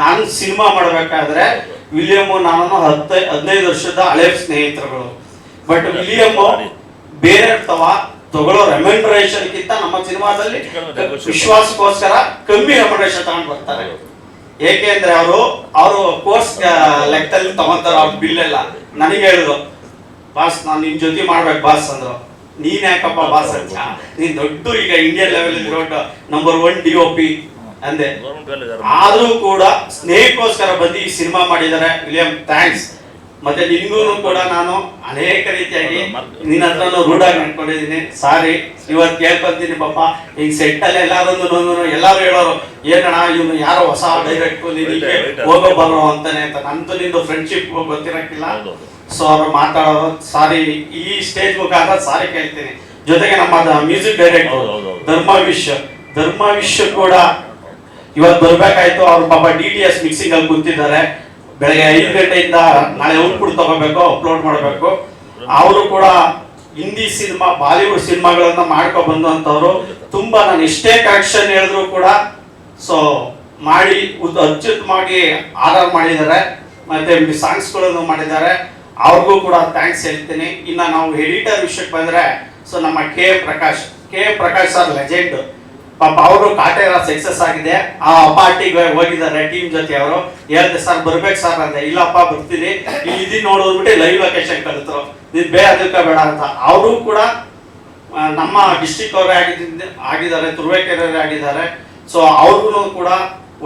ನಾನು ಸಿನಿಮಾ ಮಾಡಬೇಕಾದ್ರೆ ವಿಲಿಯಮ್ಮು ನಾನು 15 ವರ್ಷದ ಹಳೆ ಸ್ನೇಹಿತರುಗಳು. ಬಟ್ ವಿಲಿಯಮ್ಮು ಬೇರೆ ತಗೊಳ್ಳೋ ರೆಮ್ಯುನರೇಷನ್ಗಿಂತ ನಮ್ಮ ಸಿನಿಮಾದಲ್ಲಿ ವಿಶ್ವಾಸಕ್ಕೋಸ್ಕರ ಕಮ್ಮಿ ರೆಮ್ಯುನರೇಷನ್ ತಗೊಂಡು ಬರ್ತಾರೆ. ಏಕೆ ಅಂದ್ರೆ ಅವರು ಕೋರ್ಸ್ ಲೆಕ್ಕದಲ್ಲಿ ತಗೊಂತಾರ ಅವ್ರ ಬಿಲ್ ಎಲ್ಲ. ನನಗೆ ಹೇಳಿದ್ರು, ಬಾಸ್ ನಾನು ನಿನ್ ಜೊತೆ ಮಾಡ್ಬೇಕು ಬಾಸ್ ಅಂದ್ರು. ನೀನ್ ಯಾಕಪ್ಪ ಬಾಸ್ ಅಂತ, ನೀನ್ ದೊಡ್ಡ ಈಗ ಇಂಡಿಯನ್ ಲೆವೆಲ್ ಇರೋ ನಂಬರ್ 1 DOP ಅಂದೆ. ಆದ್ರೂ ಕೂಡ ಸ್ನೇಹಕ್ಕೋಸ್ಕರ ಬಂದು ಈ ಸಿನಿಮಾ ಮಾಡಿದ್ದಾರೆ ವಿಲಿಯಂ, ಥ್ಯಾಂಕ್ಸ್. ಮತ್ತೆ ನಿನ್ಗೂ ಕೂಡ ನಾನು ಅನೇಕ ರೀತಿಯಾಗಿ ನಿನ್ನ ಹತ್ರ ರೂಢಾಗಿ ನಡ್ಕೊಂಡಿದ್ದೀನಿ, ಸಾರಿ. ಇವತ್ತು ಕೇಳ್ಕೊಂತೀನಿ ಪಾಪ, ಈಗ ಸೆಟ್ ಅಲ್ಲಿ ಎಲ್ಲಾರು ಹೇಳೋರು, ಏನಣ್ಣ ಇವನು ಯಾರೋ ಹೊಸ ಡೈರೆಕ್ಟ್ ನಿನಗೆ ಹೋಗೋ ಬರೋ ಅಂತಾನೆ ಅಂತ. ನಂದು ನಿಂದು ಫ್ರೆಂಡ್ಶಿಪ್ ಗೊತ್ತಿರಕ್ಕಿಲ್ಲ. ಸೊ ಅವ್ರು ಮಾತಾಡೋರು, ಸಾರಿ. ಈ ಸ್ಟೇಜ್ ಮುಖಾಂತರ ಸಾರಿ ಕೇಳ್ತೀನಿ. ಜೊತೆಗೆ ನಮ್ಮ ಮ್ಯೂಸಿಕ್ ಡೈರೆಕ್ಟರ್ ಧರ್ಮವಿಶ್ವ ಕೂಡ ಇವತ್ತು ಬರ್ಬೇಕಾಯ್ತು. ಅವ್ರು ಪಾಪ DTS ಮಿಕ್ಸಿಂಗ್ ಅಲ್ಲಿ ಕೂತಿದ್ದಾರೆ. ಬೆಳಗ್ಗೆ 5 ಗಂಟೆಯಿಂದ ನಾಳೆ ಔಟ್ಪುಟ್ ತಗೋಬೇಕು, ಅಪ್ಲೋಡ್ ಮಾಡಬೇಕು. ಅವರು ಕೂಡ ಹಿಂದಿ ಸಿನಿಮಾ, ಬಾಲಿವುಡ್ ಸಿನಿಮಾಗಳನ್ನ ಮಾಡ್ಕೊ ಬಂದಂತವ್ರು. ತುಂಬಾ ನಾನು ಎಷ್ಟೇ ಕರೆಕ್ಷನ್ ಹೇಳಿದ್ರು ಕೂಡ ಸೊ ಮಾಡಿ ಅತ್ಯುತ್ತಮವಾಗಿ ಆರ್ಡರ್ ಮಾಡಿದ್ದಾರೆ. ಮತ್ತೆ ಸಾಂಗ್ಸ್ಗಳನ್ನು ಮಾಡಿದ್ದಾರೆ. ಅವ್ರಿಗೂ ಕೂಡ ಥ್ಯಾಂಕ್ಸ್ ಹೇಳ್ತೀನಿ. ಇನ್ನು ನಾವು ಎಡಿಟರ್ ವಿಷಯಕ್ಕೆ ಬಂದ್ರೆ, ಸೊ ನಮ್ಮ ಕೆ ಪ್ರಕಾಶ್ ಸರ್ ಲೆಜೆಂಡ್. ಪಾಪ ಅವರು ಕಾಟೇರ ಸಕ್ಸಸ್ ಆಗಿದೆ. ಆ ಪಾರ್ಟಿಗೆ ಹೋಗಿದ್ದಾರೆ ಟೀಮ್ ಜೊತೆ. ಅವರು ಹೇಳ್ದೆ, ಸರ್ ಬರ್ಬೇಕು ಸರ್ ಅಂದೆ. ಇಲ್ಲಪ್ಪ ಬರ್ತೀನಿ, ಇಲ್ಲಿ ನೋಡೋದ್ಬಿಟ್ಟು ಲೈವ್ ಲೊಕೇಶನ್ ಕಲಿತರು, ನೀನ್ ಬೇರೆ ಅದಕ್ಕೆ ಬೇಡ ಅಂತ. ಅವರು ಕೂಡ ನಮ್ಮ ಡಿಸ್ಟ್ರಿಕ್ಟ್ ಅವರೇ ಆಗಿದ್ದಾರೆ, ತುರುವೇಕೆರೆ ಆಗಿದ್ದಾರೆ. ಸೊ ಅವ್ರಿಗೂ ಕೂಡ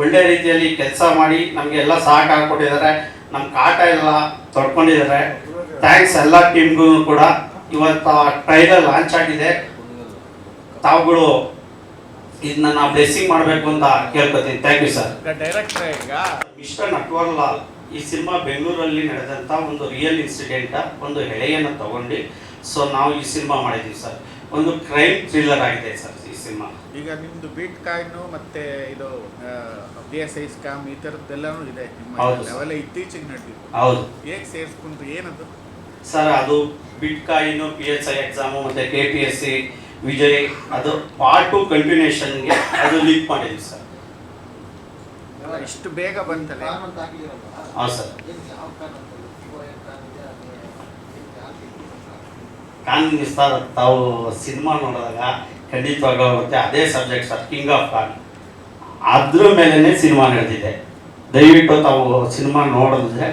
ಒಳ್ಳೆ ರೀತಿಯಲ್ಲಿ ಕೆಲಸ ಮಾಡಿ ನಮ್ಗೆ ಎಲ್ಲ ಸಹಕಾರ ಕೊಟ್ಟಿದ್ದಾರೆ. ನಮ್ಮ ಕಾಟ ಎಲ್ಲ ತೊಡ್ಕೊಂಡಿದ್ದಾರೆ. ಥ್ಯಾಂಕ್ಸ್ ಎಲ್ಲ ಟೀಮ್ಗೂ ಕೂಡ. ಇವತ್ತು ಟ್ರೈಲರ್ ಲಾಂಚ್ ಆಗಿದೆ. ತಾವುಗಳು ಇದನ್ನ ನಾವು ಬ್ಲೆಸ್ಸಿಂಗ್ ಮಾಡಬೇಕು ಅಂತ ಕೇಳ್ಕೊತೀನಿ. Thank you sir. ಡೈರೆಕ್ಟರ್ ಈಗ ಮಿಸ್ಟರ್ ನಟ್ವರ್ಲಾಲ್, ಈ ಸಿನಿಮಾ ಬೆಂಗಳೂರಲ್ಲಿ ನಡೆದಂತ ಒಂದು ರಿಯಲ್ ಇನ್ಸಿಡೆಂಟ್, ಒಂದು ಎಳೆಯನ್ನು ತಗೊಂಡು ಸೊ ನಾವು ಈ ಸಿನಿಮಾ ಮಾಡಿದ್ದೀವಿ ಸರ್. ಒಂದು ಕ್ರೈಮ್ ಥ್ರಿಲ್ಲರ್ ಆಗಿದೆ ಸರ್ ಈ ಸಿನಿಮಾ. ಈಗ ನಿಮ್ದು ಬಿಟ್ ಕಾಯಿನ್ ಮತ್ತೆ ಇದು PSI ಸ್ಕ್ಯಾಮ್ ಈ ಥರದ್ದೆಲ್ಲನೂ ಇದೆ ಅವೆಲ್ಲ ಇತ್ತೀಚೆಗೆ ನಡೆದಿದೆ. ಹೌದು. ಹೇಗೆ ಸೇರಿಸ್ಕೊಂಡ್ರು, ಏನದು ಸರ್? ಅದು ಬಿಟ್ ಕಾಯಿನ್, PSI ಎಕ್ಸಾಮು ಮತ್ತೆ KPSC ವಿಜಯ್, ಅದು ಪಾರ್ಟ್ 2 ಕಂಟಿನ್ಯೂಷನ್ಗೆ ಅದು ಲೀಕ್ ಮಾಡಿದ್ವಿ ಸರ್. ಇಷ್ಟು ಬೇಗ ಬಂತಲ್ಲ? ಹಾಂ ಸರ್. ಕಾನೂನು ವಿಸ್ತಾರ ತಾವು ಸಿನಿಮಾ ನೋಡಿದಾಗ ಖಂಡಿತವಾಗುತ್ತೆ ಅದೇ ಸಬ್ಜೆಕ್ಟ್ ಸರ್, ಕಿಂಗ್ ಆಫ್ ಕಾನ್. ಅದ್ರ ಮೇಲೆನೆ ಸಿನಿಮಾ ನಡೆದಿದೆ. ದಯವಿಟ್ಟು ತಾವು ಸಿನಿಮಾ ನೋಡಿದ್ರೆ.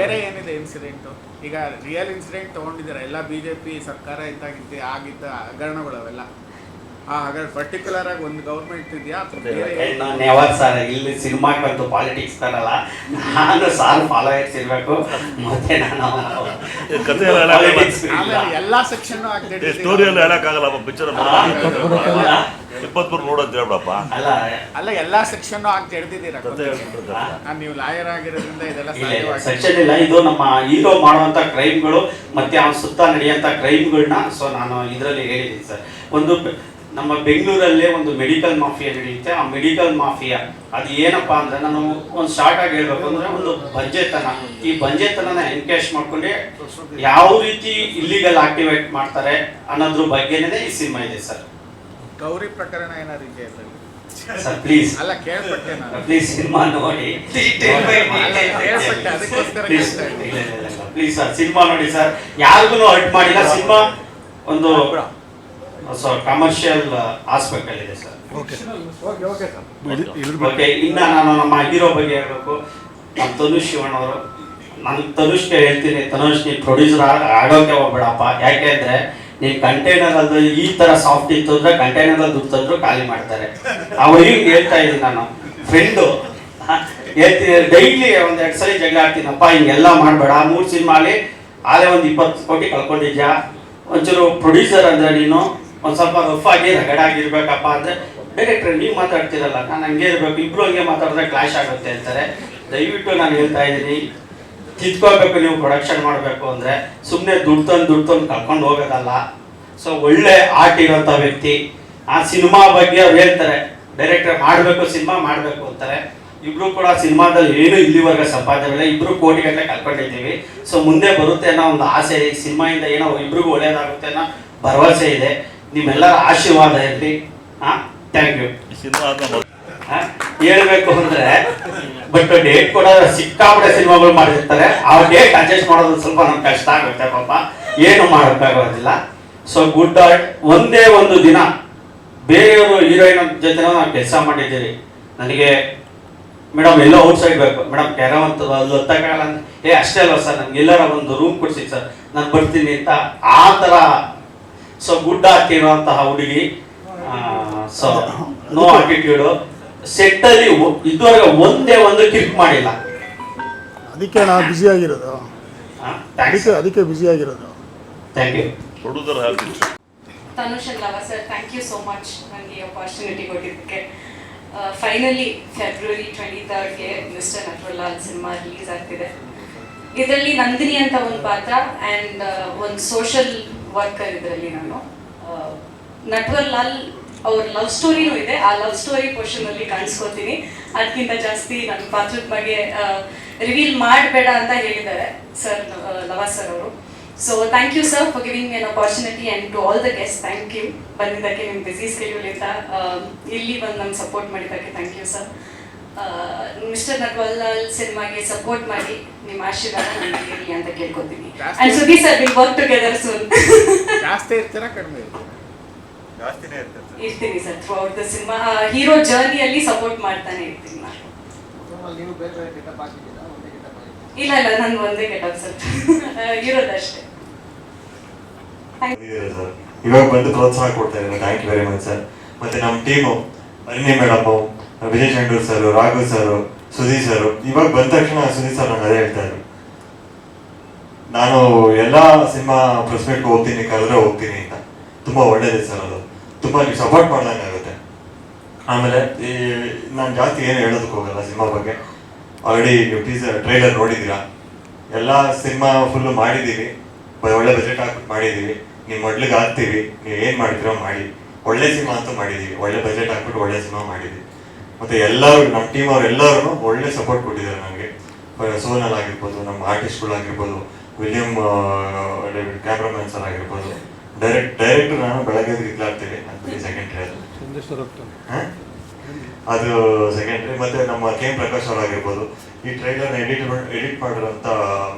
ಬೇರೆ ಏನಿದೆ ಇನ್ಸಿಡೆಂಟು? ಈಗ ರಿಯಲ್ ಇನ್ಸಿಡೆಂಟ್ ತಗೊಂಡಿದ್ದಾರೆ ಎಲ್ಲ BJP ಸರ್ಕಾರ ಇದ್ದಾಗಿದ್ದೆ ಆಗಿದ್ದ ಹಗರಣಗಳು ಅವೆಲ್ಲ. ಹಾಗಾದ್ರೆ ಪರ್ಟಿಕ್ಯುಲರ್ ಆಗಿ ಒಂದು ಗೌರ್ಮೆಂಟ್ ಇದೆಯಾ? ನಾನು ಯಾವಾಗ ಸರ್ ಇಲ್ಲಿ ಸಿನಿಮಾಕ್ಕಂತೂ ಪಾಲಿಟಿಕ್ಸ್ ತರಲ್ಲ. ನಾನು ಸಾರ್ ಫಾಲೋಯರ್ಸ್ ಇರಬೇಕು. ಮತ್ತೆ ನಾನು ಎಲ್ಲಾ ಸೆಕ್ಷನ್ ಆಗ್ತಿದೆ. ಸ್ಟೋರಿ ಎಲ್ಲ ಹೇಳಕ್ಕಾಗಲ್ಲ, ಪಿಕ್ಚರ್ 23 ನೋಡೋದು ಹೇಳ್ಬಿಡಪ್ಪ. ಅಲ್ಲ ಎಲ್ಲಾ ಸೆಕ್ಷನ್ ಆಗಿ ತೆರೆದಿದ್ದೀರಾ. ನೀವು ಲಾಯರ್ ಆಗಿರೋದ್ರಿಂದ ಇದೆಲ್ಲ ಸೆಕ್ಷನ್ ಇಲ್ಲ. ಇದು ನಮ್ಮ ಹೀರೋ ಮಾಡುವಂತ ಕ್ರೈಮ್ಗಳು ಮತ್ತೆ ಅವನ ಸುತ್ತ ನಡೆಯುವಂತ ಕ್ರೈಮ್ಗಳನ್ನ ಸೊ ನಾನು ಇದರಲ್ಲಿ ಹೇಳಿದ್ದೀನಿ ಸರ್. ಒಂದು ನಮ್ಮ ಬೆಂಗಳೂರಲ್ಲೇ ಒಂದು ಮೆಡಿಕಲ್ ಮಾಫಿಯಾ ನಡೆಯುತ್ತೆ. ಆ ಮೆಡಿಕಲ್ ಮಾಫಿಯಾ ಅದು ಏನಪ್ಪಾ ಅಂದ್ರೆ, ನಾನು ಒಂದು ಶಾರ್ಟ್ ಆಗಿ ಹೇಳ್ಬೇಕು ಅಂದ್ರೆ, ಒಂದು ಬಂಜೆತನ. ಈ ಬಂಜೆತನನ ಎನ್ಕ್ಯಾಶ್ ಮಾಡ್ಕೊಂಡೆ ಯಾವ ರೀತಿ ಇಲ್ಲಿಗಲ್ ಆಕ್ಟಿವೇಟ್ ಮಾಡ್ತಾರೆ ಅನ್ನೋದ್ರ ಬಗ್ಗೆನೇ ಈ ಸಿನಿಮಾ ಇದೆ ಸರ್. ಗೌರಿ ಪ್ರಕರಣ ಏನಾದ್ರು ಇದೆಯಾ ಸರ್? ಪ್ಲೀಸ್ ಅಲ್ಲ, ಕೇಳ್ಪಟ್ಟೆ ನಾನು. ಪ್ಲೀಸ್ ಸಿನಿಮಾ ನೋಡಿ. ಪ್ಲೀಸ್ ಸರ್ ಸಿನಿಮಾ ನೋಡಿ ಸರ್. ಯಾರಿಗೂ ಹರ್ಟ್ ಮಾಡಿಲ್ಲ. ಸಿನಿಮಾ ಒಂದು ಕಮರ್ಷಿಯಲ್ ಆಸ್ಪೆಕ್ಟ್ ಅಲ್ಲಿ ಇದೆ ಸರ್. ಓಕೆ. ಇನ್ನ ನಾನು ನಮ್ಮ ಹೀರೋ ಬಗ್ಗೆ ಹೇಳ್ಬೇಕು. ನಮ್ಮ ತನುಷ್ ಶಿವಣ್ಣ ಅವರು. ನಾನು ತನುಷ್ಗೆ ಹೇಳ್ತೀನಿ, ತನುಷ್ ನೀನು ಪ್ರೊಡ್ಯೂಸರ್ ಆಗೋಕೆ ಹೋಗ್ಬೇಡಪ್ಪ. ಯಾಕೆ ಅಂದ್ರೆ ನೀನು ಕಂಟೈನರ್ ಅಲ್ಲಿ ಈ ತರ ಸಾಫ್ಟ್ ಇತ್ತು ಅಂದ್ರೆ ಕಂಟೈನರ್ ಅಲ್ಲಿ ದುಡ್ಡು ತಂದ್ರು ಖಾಲಿ ಮಾಡ್ತಾರೆ. ಅವ್ರಿಗೆ ಹೇಳ್ತಾ ಇದ್ದೀನಿ, ನಾನು ಫ್ರೆಂಡು ಹೇಳ್ತೀನಿ, ಡೈಲಿ 1-2 ಸಲ ಜಗಳ ಆಡ್ತೀನಪ್ಪ, ಹಿಂಗೆಲ್ಲ ಮಾಡಬೇಡ. 3 ಸಿನಿಮಾಲಿ ಆಲೇ ಒಂದು 20 ಕೋಟಿ ಕಳ್ಕೊಂಡಿದ್ಯಾ. ಒಂಚೂರು ಪ್ರೊಡ್ಯೂಸರ್ ಅಂದ್ರೆ ನೀನು ಒಂದು ಸ್ವಲ್ಪ ರಫ್ ಆಗಿ ರಗಡಾಗಿರ್ಬೇಕಪ್ಪ ಅಂದ್ರೆ, ಡೈರೆಕ್ಟರ್ ನೀವು ಮಾತಾಡ್ತಿರಲ್ಲ, ನಾನು ಹಂಗೆ ಇರಬೇಕು, ಇಬ್ರು ಹಂಗೆ ಮಾತಾಡಿದ್ರೆ ಕ್ಲಾಶ್ ಆಗುತ್ತೆ ಅಂತಾರೆ. ದಯವಿಟ್ಟು ನಾನು ಹೇಳ್ತಾ ಇದ್ದೀನಿ, ತಿದ್ಕೋಬೇಕು. ನೀವು ಪ್ರೊಡಕ್ಷನ್ ಮಾಡಬೇಕು ಅಂದರೆ ಸುಮ್ಮನೆ ದುಡ್ಡು ತಂದು ಕರ್ಕೊಂಡು ಹೋಗೋದಲ್ಲ. ಸೊ ಒಳ್ಳೆ ಆರ್ಟ್ ಇರೋಂಥ ವ್ಯಕ್ತಿ. ಆ ಸಿನಿಮಾ ಬಗ್ಗೆ ಅವ್ರು ಹೇಳ್ತಾರೆ, ಡೈರೆಕ್ಟರ್ ಮಾಡಬೇಕು, ಸಿನಿಮಾ ಮಾಡಬೇಕು ಅಂತಾರೆ. ಇಬ್ರು ಕೂಡ ಸಿನಿಮಾದಲ್ಲಿ ಏನು ಇಲ್ಲಿವರೆಗೆ ಸಂಪಾದನೆ, ಇಬ್ರು ಕೋಟಿಗಟ್ಟಲೆ ಕಳ್ಕೊಂಡಿದ್ದೀವಿ. ಸೊ ಮುಂದೆ ಬರುತ್ತೆ ಅನ್ನೋ ಒಂದು ಆಸೆ ಇದೆ. ಸಿನಿಮಾಯಿಂದ ಏನೋ ಇಬ್ರಿಗೂ ಒಳ್ಳೇದಾಗುತ್ತೆ ಅನ್ನೋ ಭರವಸೆ ಇದೆ. ನಿಮ್ಮೆಲ್ಲರ ಆಶೀರ್ವಾದ ಇರಲಿ. Thank you. ಹೇಳ್ಬೇಕು ಅಂದ್ರೆ ಬಟ್ ಡೇಟ್ ಕೂಡ ಸಿಕ್ಕಾಪಟ್ಟೆ ಸಿನಿಮಾಗಳು ಮಾಡಿರ್ತಾರೆ. ಆ ಡೇಟ್ ಅಡ್ಜಸ್ಟ್ ಮಾಡೋದು ಸ್ವಲ್ಪ ನಮ್ಗೆ ಕಷ್ಟ ಆಗುತ್ತೆ ಪಾಪ, ಏನು ಮಾಡೋಕ್ಕಾಗೋದಿಲ್ಲ. So good art. ಒಂದೇ ಒಂದು ದಿನ ಬೇರೆಯವರು ಹೀರೋಯಿನ್ ಜೊತೆ ನಾವು ಕೆಲಸ ಮಾಡಿದ್ದೀರಿ. ನನಗೆ ಮೇಡಮ್ ಎಲ್ಲೋ ಔಟ್ಸೈಡ್ ಬೇಕು ಮೇಡಮ್ ಕೆರವಂತ ಅಲ್ಲಿ ಹೊತ್ತಕ್ಕಾಗಲ್ಲ ಅಂತ ಅಷ್ಟೇ ಅಲ್ವಾ ಸರ್ ನಮ್ಗೆ ಎಲ್ಲಾರ ಒಂದು ರೂಮ್ ಕೊಡ್ಸಿ ಸರ್ ನಾನು ಬರ್ತೀನಿ ಅಂತ ಆ ಥರ ಸೊ ಗುಡ್ ಹಾಕಿರುವಂತಹ ಹುಡುಗಿ ಸೊ ನೋ ಆಟಿಟ್ಯೂಡು ಸೆಟ್ಟಲ್ಲಿ ಇದುವರೆಗೆ ಒಂದೇ ಒಂದು ಕಿರ್ಕ್ ಮಾಡಿಲ್ಲ. ಅದಕ್ಕೆ ನಾವು ಬ್ಯುಸಿ ಆಗಿರೋದು. ಅದಕ್ಕೆ ಬ್ಯುಸಿ ಆಗಿರೋದು. Thank you. Dhanush and Lava sir, thank you so much ನನಗೆ ಆಪರ್ಚುನಿಟಿ ಕೊಟ್ಟಿದ್ದಕ್ಕೆ. ಫೈನಲಿ ಫೆಬ್ರವರಿ 23ಗೆ ಮಿಸ್ಟರ್ ನಟ್ವರ್ಲಾಲ್ ಸಿನಿಮಾ ರಿಲೀಸ್ ಆಗ್ತಿದೆ. ಇದರಲ್ಲಿ ನಂದಿನಿ ಅಂತ ಒಂದು ಪಾತ್ರ ಆ್ಯಂಡ್ ಒಂದು ಸೋಷಲ್ ವರ್ಕರ್ ಇದರಲ್ಲಿ ನಾನು. ನಟ್ವರ್ಲಾಲ್ ಅವ್ರ ಲವ್ ಸ್ಟೋರಿನೂ ಇದೆ, ಆ ಲವ್ ಸ್ಟೋರಿ ಪೋರ್ಷನಲ್ಲಿ ಕಾಣಿಸ್ಕೊತೀನಿ. ಅದಕ್ಕಿಂತ ಜಾಸ್ತಿ ನನ್ನ ಪಾತ್ರದ ಬಗ್ಗೆ ರಿವೀಲ್ ಮಾಡಬೇಡ ಅಂತ ಹೇಳಿದ್ದಾರೆ ಸರ್, ಲವ ಸರ್ ಅವರು. So thank you sir for giving an opportunity and to all the guest thank you. ಬಂದಿದ್ದಕ್ಕೆ ನಿಮ್ಮ ಬಿಸಿ ಸ್ಕೆಡ್ಯೂಲಿಂದ ಇಲ್ಲಿ ಬಂದು ನಮ್ಗೆ ಸಪೋರ್ಟ್ ಮಾಡಿದ್ದಕ್ಕೆ thank you sir. Mister Natwarlal ಸಿನಿಮಾಗೆ ಸಪೋರ್ಟ್ ಮಾಡಿ ನಿಮ್ಮ ಆಶೀರ್ವಾದ ನನಗೆ ಇರಲಿ ಅಂತ ಕೇಳ್ಕೊತೀನಿ. And Sudeep sir will work together soon. ಜಾಸ್ತಿ ಇರ್ತೀರಾ ಕಡಿಮೆ ಇರ್ತೀರಾ? ಇರ್ತೀನಿ sir throughout the cinema. Hero ಜರ್ನಿಯಲ್ಲಿ ಸಪೋರ್ಟ್ ಮಾಡ್ತಾನೆ ಇರ್ತೀನಿ ನಾನು. ಇಲ್ಲ ಇಲ್ಲ ನಂದು ಒಂದೇ ಗೆಟಪ್ ಸರ್ ಇರೋದಷ್ಟೇ. ಇವಾಗ ಬಂದು ಪ್ರೋತ್ಸಾಹ ಕೊಡ್ತಾ ಇದ್ದಾರೆ, thank you very much sir. ಮತ್ತೆ ನಮ್ಮ team Arini madam, Vijay Chandur sir, Raghav sir, Sudhir sir. ಇವಾಗ ಬಂದ ತಕ್ಷಣ ಸುಧೀರ್ ಸರ್ ನಂಗೆ ಅದೇ ಹೇಳ್ತಾ ಇದ್ರು, ನಾನು ಎಲ್ಲ ಸಿನಿಮಾ ಪ್ರೆಸ್ಮೆಂಟ್ಗೆ ಹೋಗ್ತೀನಿ, ಕರೆದ್ರೆ ಹೋಗ್ತೀನಿ ಅಂತ. ತುಂಬ ಒಳ್ಳೇದೇ ಸರ್, ಅದು ತುಂಬ ನೀವು ಸಪೋರ್ಟ್ ಮಾಡ್ದಂಗೆ ಆಗುತ್ತೆ. ಆಮೇಲೆ ಈ ನಾನು ಜಾಸ್ತಿ ಏನು ಹೇಳೋದಕ್ಕೆ ಹೋಗಲ್ಲ ಸಿನಿಮಾ ಬಗ್ಗೆ. ಆಲ್ರೆಡಿ ನೀವು ಟ್ರೈಲರ್ ನೋಡಿದ್ದೀರಾ. ಎಲ್ಲ ಸಿನಿಮಾ ಫುಲ್ಲು ಮಾಡಿದ್ದೀವಿ, ಒಳ್ಳೆ ಬಜೆಟ್ ಹಾಕ್ಬಿಟ್ಟು ಮಾಡಿದ್ದೀವಿ. ನೀವು ಮೊಡ್ಲಿಗೆ ಹಾಕ್ತೀವಿ, ನೀವು ಏನು ಮಾಡ್ತೀರೋ ಮಾಡಿ. ಒಳ್ಳೆ ಸಿನಿಮಾ ಅಂತೂ ಮಾಡಿದ್ದೀವಿ, ಒಳ್ಳೆ ಬಜೆಟ್ ಹಾಕ್ಬಿಟ್ಟು ಒಳ್ಳೆ ಸಿನಿಮಾ ಮಾಡಿದ್ದೀವಿ. ಮತ್ತು ಎಲ್ಲರೂ ನಮ್ಮ ಟೀಮ್ ಅವ್ರು ಎಲ್ಲರೂ ಒಳ್ಳೆ ಸಪೋರ್ಟ್ ಕೊಟ್ಟಿದ್ದಾರೆ ನನಗೆ. ಸೋನಲ್ ಆಗಿರ್ಬೋದು, ನಮ್ಮ ಆರ್ಟಿಸ್ಟ್ಗಳಾಗಿರ್ಬೋದು, ವಿಲಿಯಂ ಕ್ಯಾಮ್ರಾಮನ್ ಸರ್ ಆಗಿರ್ಬೋದು, ಡೈರೆಕ್ಟರ್ ನಾನು ಬೆಳಗ್ಗೆ ಇದ್ಲಾಡ್ತೀವಿ, ಅದು ಸೆಕೆಂಡ್ರಿ. ಅದು ಸೆಕೆಂಡ್ರಿ. ಮತ್ತು ನಮ್ಮ ಕೆ ಪ್ರಕಾಶ್ ಅವರಾಗಿರ್ಬೋದು, ಈ ಟ್ರೈಲರ್ನ ಎಡಿಟ್ ಮಾಡಿರೋಂಥ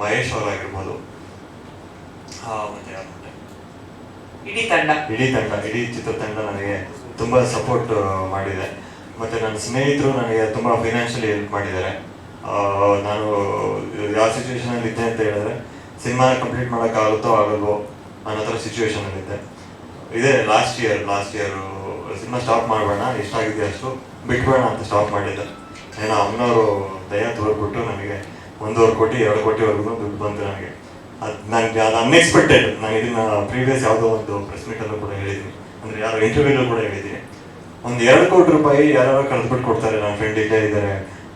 ಮಹೇಶ್ ಅವರಾಗಿರ್ಬೋದು, ಮತ್ತೆ ಇಡೀ ತಂಡ ಇಡೀ ಚಿತ್ರತಂಡ ನನಗೆ ತುಂಬ ಸಪೋರ್ಟ್ ಮಾಡಿದೆ. ಮತ್ತು ನನ್ನ ಸ್ನೇಹಿತರು ನನಗೆ ತುಂಬ ಫೈನಾನ್ಷಿಯಲಿ ಹೆಲ್ಪ್ ಮಾಡಿದ್ದಾರೆ. ನಾನು ಯಾವ ಸಿಚುವೇಶನಲ್ಲಿ ಇದ್ದೆ ಅಂತ ಹೇಳಿದ್ರೆ, ಸಿನಿಮಾ ಕಂಪ್ಲೀಟ್ ಮಾಡೋಕ್ಕಾಗುತ್ತೋ ಆಗಲ್ವೋ ಅನ್ನೋ ಥರ ಸಿಚುವೇಶನಲ್ಲಿದ್ದೆ. ಇದೇ ಲಾಸ್ಟ್ ಇಯರು ಸಿನಿಮಾ ಸ್ಟಾಪ್ ಮಾಡಬೇಡ, ಎಷ್ಟಾಗಿದೆ ಅಷ್ಟು ಬಿಟ್ಬೇಡ ಅಂತ ಸ್ಟಾಪ್ ಮಾಡಿದ್ದೆ. ಏನೋ ಅಮ್ಮನವರು ದಯ ತೋರ್ಬಿಟ್ಟು ನನಗೆ 1.5 ಕೋಟಿ 2 ಕೋಟಿವರೆಗೂ ದುಡ್ಡು ಬಂತು ನನಗೆ. ಅದು ಅನ್ಎಕ್ಸ್ಪೆಕ್ಟೆಡ್. ನಾನು ಇದನ್ನ ಪ್ರೀವಿಯಸ್ ಯಾವುದೋ ಒಂದು ಪ್ರೆಸ್ ಮೀಟಲ್ಲೂ ಕೂಡ ಹೇಳಿದ್ದೀನಿ, ಅಂದರೆ ಯಾರೋ ಇಂಟರ್ವ್ಯೂಲೂ ಕೂಡ ಹೇಳಿದ್ದೀನಿ. ಒಂದು 2 ಕೋಟಿ ರೂಪಾಯಿ ಯಾರು ಕಳೆದ್ಬಿಟ್ಟು ಕೊಡ್ತಾರೆ. ನನ್ನ ಫ್ರೆಂಡ್ ಇಲ್ಲೇ ಇದ್ದಾರೆ,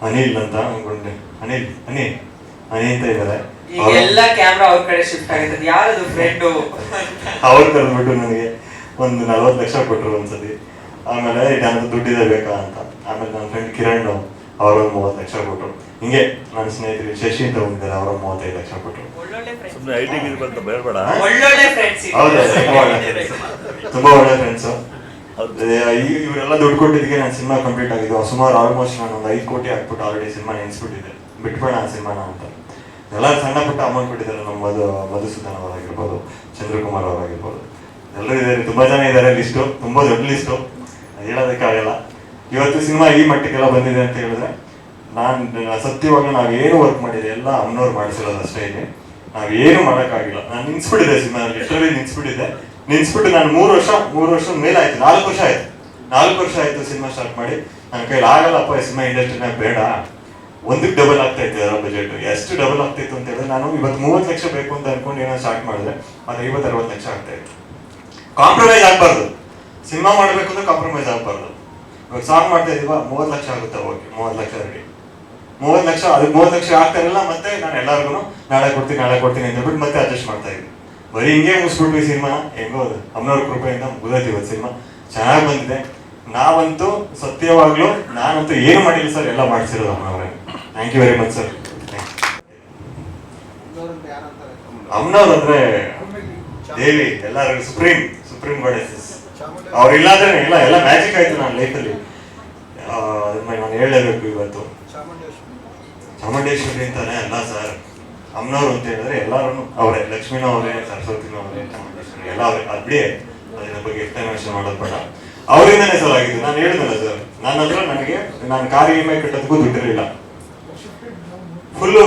ಅನಿಲ್ ಅಂತ ಅನ್ಕೊಂಡೆ. ಅನಿಲ್ ಅಂತ ಇದ್ದಾರೆ. ಎಲ್ಲ ಕ್ಯಾಮ್ರಾ ಅವ್ರ ಕಡೆ ಶಿಫ್ಟ್ ಆಗುತ್ತೆ. ಯಾರದು ಫ್ರೆಂಡು? ಅವ್ರು ಕರೆದ್ಬಿಟ್ಟು ನನಗೆ ಒಂದು 40 ಲಕ್ಷ ಕೊಟ್ಟರು ಒಂದ್ಸತಿ. ಆಮೇಲೆ ನನಗೆ ದುಡ್ಡಿದೆ ಬೇಕಾ ಅಂತ. ಆಮೇಲೆ ನನ್ನ ಫ್ರೆಂಡ್ ಕಿರಣ್ ಅವರೊಂದು 30 ಲಕ್ಷ ಕೊಟ್ಟರು. ಹಿಂಗೆ ನನ್ನ ಸ್ನೇಹಿತರು ಶಶಿ ಅಂತ ಹೋಗಿದ್ದಾರೆ, ಅವರ 35 ಲಕ್ಷ ಕೊಟ್ಟರು. ತುಂಬಾ ಒಳ್ಳೆ ಫ್ರೆಂಡ್ಸು. ಇವರೆಲ್ಲ ದುಡ್ಡು ಕೊಟ್ಟಿದ್ದಕ್ಕೆ ನಾನು ಸಿನಿಮಾ ಕಂಪ್ಲೀಟ್ ಆಗಿದ್ದು. ಸುಮಾರು ಆಲ್ಮೋಸ್ಟ್ ನಾನು ಒಂದು 5 ಕೋಟಿ ಹಾಕ್ಬಿಟ್ಟು ಆಲ್ರೆಡಿ ಸಿನಿಮಾ ನೆನೆಸ್ಬಿಟ್ಟಿದ್ದೆ, ಬಿಟ್ಬೇಡ ಆ ಸಿನಿಮಾನ ಅಂತ. ಎಲ್ಲ ಸಣ್ಣ ಪುಟ್ಟ ಅಮೌಂಟ್ ಕೊಟ್ಟಿದ್ದಾರೆ. ನಮ್ಮ ಮಧುಸೂದನ್ ಅವರಾಗಿರ್ಬೋದು, ಚಂದ್ರಕುಮಾರ್ ಅವರಾಗಿರ್ಬೋದು, ಎಲ್ಲರೂ ಇದ್ದಾರೆ. ತುಂಬ ಜನ ಇದ್ದಾರೆ. ಲಿಸ್ಟು ತುಂಬ ದೊಡ್ಡ ಲಿಸ್ಟು, ಹೇಳೋದಕ್ಕಾಗಲ್ಲ. ಇವತ್ತು ಸಿನಿಮಾ ಈ ಮಟ್ಟಕ್ಕೆಲ್ಲ ಬಂದಿದೆ ಅಂತ ಹೇಳಿದ್ರೆ ನಾನು ಸತ್ಯವಾಗಿ ನಾವೇನು ವರ್ಕ್ ಮಾಡಿದೆ ಎಲ್ಲ ಅಮ್ಮನವ್ರು ಮಾಡಿಸಿರೋದು ಅಷ್ಟೇ ಇದೆ. ನಾವೇನು ಮಾಡೋಕ್ಕಾಗಿಲ್ಲ. ನಾನು ನಿನ್ಸ್ಬಿಟ್ಟಿದ್ದೆ ಸಿನಿಮಾ, ಲಿಟ್ರಲಿ ನಿನ್ಸ್ಬಿಟ್ಟು ನಾನು 3 ವರ್ಷದ ಮೇಲೆ ಆಯ್ತು. 4 ವರ್ಷ ಆಯ್ತು ಸಿನಿಮಾ ಸ್ಟಾರ್ಟ್ ಮಾಡಿ. ನನ್ನ ಕೈಲಿ ಆಗಲ್ಲಪ್ಪ, ಸಿನಿಮಾ ಇಂಡಸ್ಟ್ರಿನಾಗ ಬೇಡ, 1ಕ್ಕೆ ಡಬಲ್ ಆಗ್ತಾ ಇತ್ತು ಅದರ ಬಜೆಟ್. ಎಷ್ಟು ಡಬಲ್ ಆಗ್ತಿತ್ತು ಅಂತ ಹೇಳಿದ್ರೆ, ನಾನು ಇವತ್ತು 30 ಲಕ್ಷ ಬೇಕು ಅಂತ ಅನ್ಕೊಂಡು ಏನೋ ಸ್ಟಾರ್ಟ್ ಮಾಡಿದ್ರೆ ಅದು 50-60 ಲಕ್ಷ ಆಗ್ತಾ ಇತ್ತು. ಕಾಂಪ್ರಮೈಸ್ ಆಗಬಾರ್ದು. ಸಿನಿಮಾ ಮಾಡಬೇಕು ಅಂದ್ರೆ ಕಾಂಪ್ರಮೈಸ್ ಆಗಬಾರ್ದು. ಇವಾಗ ಸಾಂಗ್ ಮಾಡ್ತಾ ಇದೀವ, 30 ಲಕ್ಷ ಆಗುತ್ತೆ, ಓಕೆ 30 ಲಕ್ಷ ರೆಡಿ. 30 ಲಕ್ಷ, ಅದಕ್ಕೆ 30 ಲಕ್ಷ ಆಗ್ತಾ ಇರಲ್ಲ. ಮತ್ತೆ ನಾನು ಎಲ್ಲರಿಗೂ ನಾಳೆ ಕೊಡ್ತೀನಿ ಅಂತ ಹೇಳ್ಬಿಟ್ಟು ಮತ್ತೆ ಅಡ್ಜಸ್ಟ್ ಮಾಡ್ತಾ ಇದ್ವಿ. ಬರೀ ಹಿಂಗೆ ಮುಗಿಸ್ಬಿಟ್ವಿ ಸಿನಿಮಾ. ಹೆಂಗೋ ಅಮ್ಮನವ್ರ ಕೃಪೆಯಿಂದ ಮುಗಿದೈತಿ ಇವತ್ತು ಸಿನಿಮಾ, ಚೆನ್ನಾಗಿ ಬಂದಿದೆ. ನಾವಂತೂ ಸತ್ಯವಾಗ್ಲೂ ನಾನಂತೂ ಏನು ಮಾಡಿಲ್ಲ ಸರ್, ಎಲ್ಲ ಮಾಡಿಸಿರೋದು ಅಮ್ಮನವ್ರೆ. Thank you very much sir. ಅಮ್ಮನವ್ರು ಅಂದ್ರೆ ದೇವಿ, ಎಲ್ಲರೂ ಸುಪ್ರೀಂ ಗಾಡೆಸಸ್. ಅವ್ರಿಲ್ಲಾಂದ್ರೆ ಎಲ್ಲ ಮ್ಯಾಜಿಕ್ ಆಯ್ತು ನನ್ನ ಲೈಫಲ್ಲಿ. ನಾನು ಹೇಳಲೇಬೇಕು ಇವತ್ತು. ಚಾಮುಂಡೇಶ್ವರಿ ಅಂತಾನೆ ಅಲ್ಲ ಸರ್, ಅಮ್ಮನವ್ರು ಅಂತ ಹೇಳಿದ್ರೆ ಎಲ್ಲರೂ ಅವರೇ. ಲಕ್ಷ್ಮೀನೂ ಅವರೇ, ಸರಸ್ವತಿನೂ ಅವರೇ, ಚಾಮುಂಡೇಶ್ವರಿ ಎಲ್ಲ ಅವರೇ. ಅದೇ ಅದ್ರ ಬಗ್ಗೆ ಎಕ್ಸ್ಪ್ಲನೇಷನ್ ಮಾಡೋದು ಬೇಡ. ಅವರಿಂದನೇ ಸರ್ ಆಗಿದ್ದು. ನಾನು ಹೇಳಿದ್ನಲ್ಲ ಸರ್, ನನ್ನ ಹತ್ರ ನಾನು ಕಾರ್ EMI ಕಟ್ಟೋದಕ್ಕೂ ದುಡ್ಡಿರಲಿಲ್ಲ. ಫುಲ್ಲು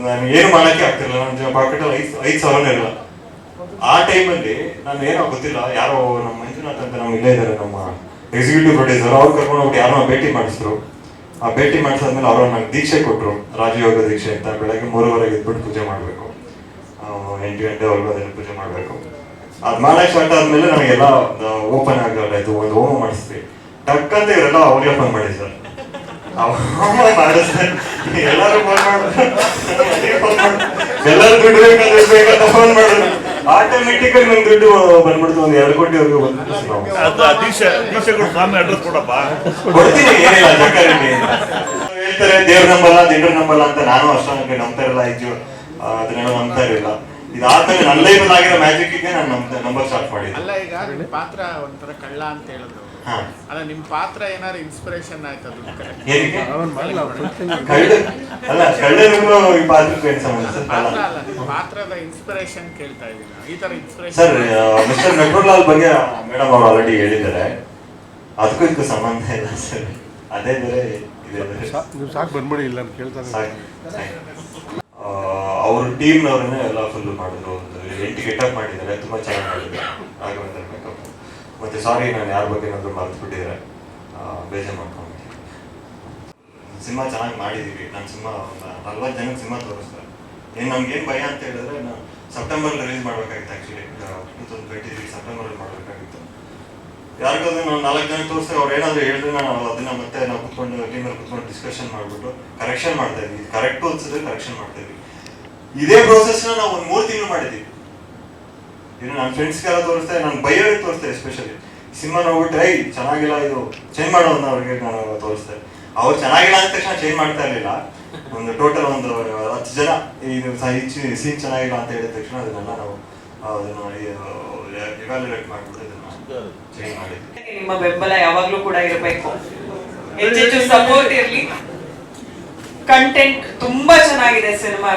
ನಾನು ಏನು ಮಾಡೋಕ್ಕೆ ಆಗ್ತಿರಲಿಲ್ಲ. ನನ್ನ ಪಾಕೆಟಲ್ಲಿ 5,000 ಇರಲಿಲ್ಲ. ಆ ಟೈಮಲ್ಲಿ ನಾನು ಏನೋ ಗೊತ್ತಿಲ್ಲ, ಯಾರೋ ನಮ್ಮ ಮಂಜುನಾಥ್ ಅಂತ ನಮ್ಮ ಇಲ್ಲೇ ಇದ್ದಾರೆ, ನಮ್ಮ ಎಕ್ಸಿಕ್ಯೂಟಿವ್ ಪ್ರೊಡ್ಯೂಸರ್, ಅವ್ರು ಕರ್ಕೊಂಡು ಹೋಗ್ಬಿಟ್ಟು ಯಾರೋ ಭೇಟಿ ಮಾಡಿಸಿದ್ರು. ಆ ಭೇಟಿ ಮಾಡಿಸಾದ್ಮೇಲೆ ಅವರು ನಂಗೆ ದೀಕ್ಷೆ ಕೊಟ್ಟರು, ರಾಜಯೋಗ ದೀಕ್ಷೆ ಅಂತ. ಬೆಳಗ್ಗೆ 3:30 ಎದ್ಬಿಟ್ಟು ಪೂಜೆ ಮಾಡಬೇಕು, 8 ಗಂಟೆವರೆಗೂ ಅದನ್ನು ಪೂಜೆ ಮಾಡಬೇಕು. ಅದು ಮಾಡಕ್ಕೆ ಸ್ಟಾರ್ಟ್ ಆದ್ಮೇಲೆ ನನಗೆಲ್ಲ ಓಪನ್ ಆಗೋದಾಯ್ತು. ಒಂದು ಹೋಮ ಮಾಡಿಸ್ತೀವಿ, ಟಕ್ಕಂತ ಇವರೆಲ್ಲ ಅವ್ರಿಗೆ ಫೋನ್ ಮಾಡಿ ಸರ್, ಮಾಡಿಸ್ತಾರೆ. ಎಲ್ಲರೂ ಫೋನ್ ಮಾಡಿದ್ರು, ಎಲ್ಲರೂ ದುಡ್ಡು ಬೇಕಂತ ಫೋನ್ ಮಾಡಿದ್ರು. ಆಟೋಮೆಟಿಕಲಿ ನಂಗೆ ದುಡ್ಡು ಬಂದ್ಬಿಡ್ತು. ಒಂದು 2 ಕೋಟಿವರೆಗೂ ಬಂದ್ಬಿಟ್ಟು ಕೊಡ್ತೀನಿ, ಏನಿಲ್ಲ ಜಕ್ಕಾರಿನಿ ಹೇಳ್ತಾರೆ. ದೇವ್ರ ನಂಬಲ್ಲ, ಜನರ ನಂಬಲ್ಲ ಅಂತ. ನಾನು ಅಷ್ಟೊಂದು ನಂಬ್ತಾ ಇರಲ್ಲ, ಅದನ್ನೆಲ್ಲ ನಂಬ್ತಾ ಇರಲಿಲ್ಲ. ಇದಾದ್ಮೇಲೆ ನನ್ನ ಲೈಫಲ್ಲಿ ಆಗಿರೋ ಮ್ಯಾಜಿಕ್ಗೆ ನಾನು ನಂಬರ್ ಸ್ಟಾರ್ಟ್ ಮಾಡಿದ್ದೆ. ಅಲ್ಲ, ಈಗ ನಿಮ್ಮ ಪಾತ್ರ ಒಂಥರ ಕಳ್ಳ ಅಂತ ಹೇಳಿದ್ರು. ಅಲ್ಲ, ನಿಮ್ಮ ಪಾತ್ರ ಏನಾದ್ರು ಇನ್ಸ್ಪಿರೇಷನ್ ಆಯ್ತು ಅದು ಏನಕ್ಕೆ? ಅಲ್ಲ, ಕಳ್ಳನಿಗೂ ಈ ಪಾತ್ರಕ್ಕೂ ಏನು ಸಂಬಂಧ ಸರ್? ಪಾತ್ರ ಅಲ್ಲ, ನಿಮ್ಮ ಪಾತ್ರದ ಇನ್ಸ್ಪಿರೇಷನ್ ಕೇಳ್ತಾ ಇದ್ದೀನಿ. ಈ ತರ ಇನ್ಸ್ಪಿರೇಷನ್ ಸರ್, ಮಿಸ್ಟರ್ ನಟವರ್ಲಾಲ್ ಬಗ್ಗೆ ಮೇಡಮ್ ಅವ್ರು ಆಲ್ರೆಡಿ ಹೇಳಿದ್ದಾರೆ. ಅದಕ್ಕೂ ಇದಕ್ಕೂ ಸಂಬಂಧ ಇಲ್ಲ ಸರ್. ಅದೇ ಬೇರೆ ಇದೇ ಬೇರೆ. ನೀವು ಸಾಕು ಬಂದ್ಬಿಡಿ, ಇಲ್ಲ ಕೇಳ್ತಾರೆ. ಅವ್ರ ಟೀಮ್ನವ್ರನ್ನೇ ಎಲ್ಲ ಫುಲ್ ಮಾಡಿದ್ರು. ಒಂದು 8 ಗೆಟಪ್ ಮಾಡಿದ್ದಾರೆ, ತುಂಬ ಚೆನ್ನಾಗಿ ಮಾಡಿದ್ರು. ರಾಘವೇಂದ್ರ ಮೇಕಪ್. ಮತ್ತು ಸಾರಿ, ನಾನು ಯಾರ ಬಗ್ಗೆ ಏನಾದರೂ ಮರೆತುಬಿಟ್ಟಿದ್ದಾರೆ, ಬೇಜಾರು ಮಾಡ್ಕೊಂಡ್ಬಿಟ್ಟು. ಸಿನಿಮಾ ಚೆನ್ನಾಗಿ ಮಾಡಿದ್ದೀವಿ. ನಾನು ಸಿನಿಮಾ 40 ಜನಕ್ಕೆ ಸಿನಿಮಾ ತೋರಿಸ್ತಾರೆ. ನಮ್ಗೇನು ಭಯ ಅಂತ ಹೇಳಿದ್ರೆ, ನಾನು ಸೆಪ್ಟೆಂಬರ್ ರಿಲೀಸ್ ಮಾಡಬೇಕಾಗಿತ್ತು. ಆ್ಯಕ್ಚುಲಿ 2023 ಸೆಪ್ಟೆಂಬರಲ್ಲಿ ಮಾಡಬೇಕಾಗಿತ್ತು. ಯಾರಿಗಾದ್ರೂ ನಾವು 4 ಜನಕ್ಕೆ ತೋರಿಸ್ತಾರೆ, ಅವ್ರು ಏನಾದರೂ ಹೇಳಿದ್ರೆ ನಾನು ಅದನ್ನು ಮತ್ತೆ ನಾವು ಕುತ್ಕೊಂಡು ಟೀಮಲ್ಲಿ ಕುತ್ಕೊಂಡು ಡಿಸ್ಕಷನ್ ಮಾಡಿಬಿಟ್ಟು ಕರೆಕ್ಷನ್ ಮಾಡ್ತಾ ಇದ್ವಿ. ಕರೆಕ್ಟು ಅನ್ಸಿದ್ರೆ ಕರೆಕ್ಷನ್ ಮಾಡ್ತಾ ಇದ್ವಿ. ಇದೇ ಪ್ರೋಸೆಸ್ನ ನಾವು ಒಂದು 3 ತಿಂಗಳು ಮಾಡಿದ್ದೀವಿ. ಇನ್ನು ನನ್ನ ಫ್ರೆಂಡ್ಸ್ಗೆಲ್ಲ ತೋರಿಸ್ತಾರೆ, ನಾನು ಬೈಯೋರಿಗೆ ತೋರಿಸ್ತಾರೆ. ಎಸ್ಪೆಷಲಿ ಸಿನಿಮಾ ನೋಡ್ಬಿಟ್ಟು ಚೆನ್ನಾಗಿಲ್ಲ, ಇದು ಚೇಂಜ್ ಮಾಡೋದನ್ನ ಅವ್ರಿಗೆ ನಾನು ತೋರಿಸ್ತೆ. ಅವ್ರು ಚೆನ್ನಾಗಿಲ್ಲ ಅಂದ ತಕ್ಷಣ ಚೇಂಜ್ ಮಾಡ್ತಾ ಇರಲಿಲ್ಲ. ಒಂದು ಟೋಟಲ್ ಒಂದು 10 ಜನ ಇದು ಸೀನ್ ಚೆನ್ನಾಗಿಲ್ಲ ಅಂತ ಹೇಳಿದ ತಕ್ಷಣ ಅದನ್ನೆಲ್ಲ ನಾವು ಅದನ್ನು ಇವ್ಯಾಲ್ಯುಯೇಟ್ ಮಾಡಿಬಿಟ್ಟು ಇದನ್ನು ಚೇಂಜ್ ಮಾಡಿದ್ವಿ. ನಿಮ್ಮ ಬೆಂಬಲ ಯಾವಾಗ್ಲೂ ಕೂಡ ಇರಬೇಕು, ಹೆಚ್ಚೆಚ್ಚು ಸಪೋರ್ಟ್ ಇರಲಿ. ಕಂಟೆಂಟ್ ತುಂಬಾ ಚೆನ್ನಾಗಿದೆ ಸಿನಿಮಾ.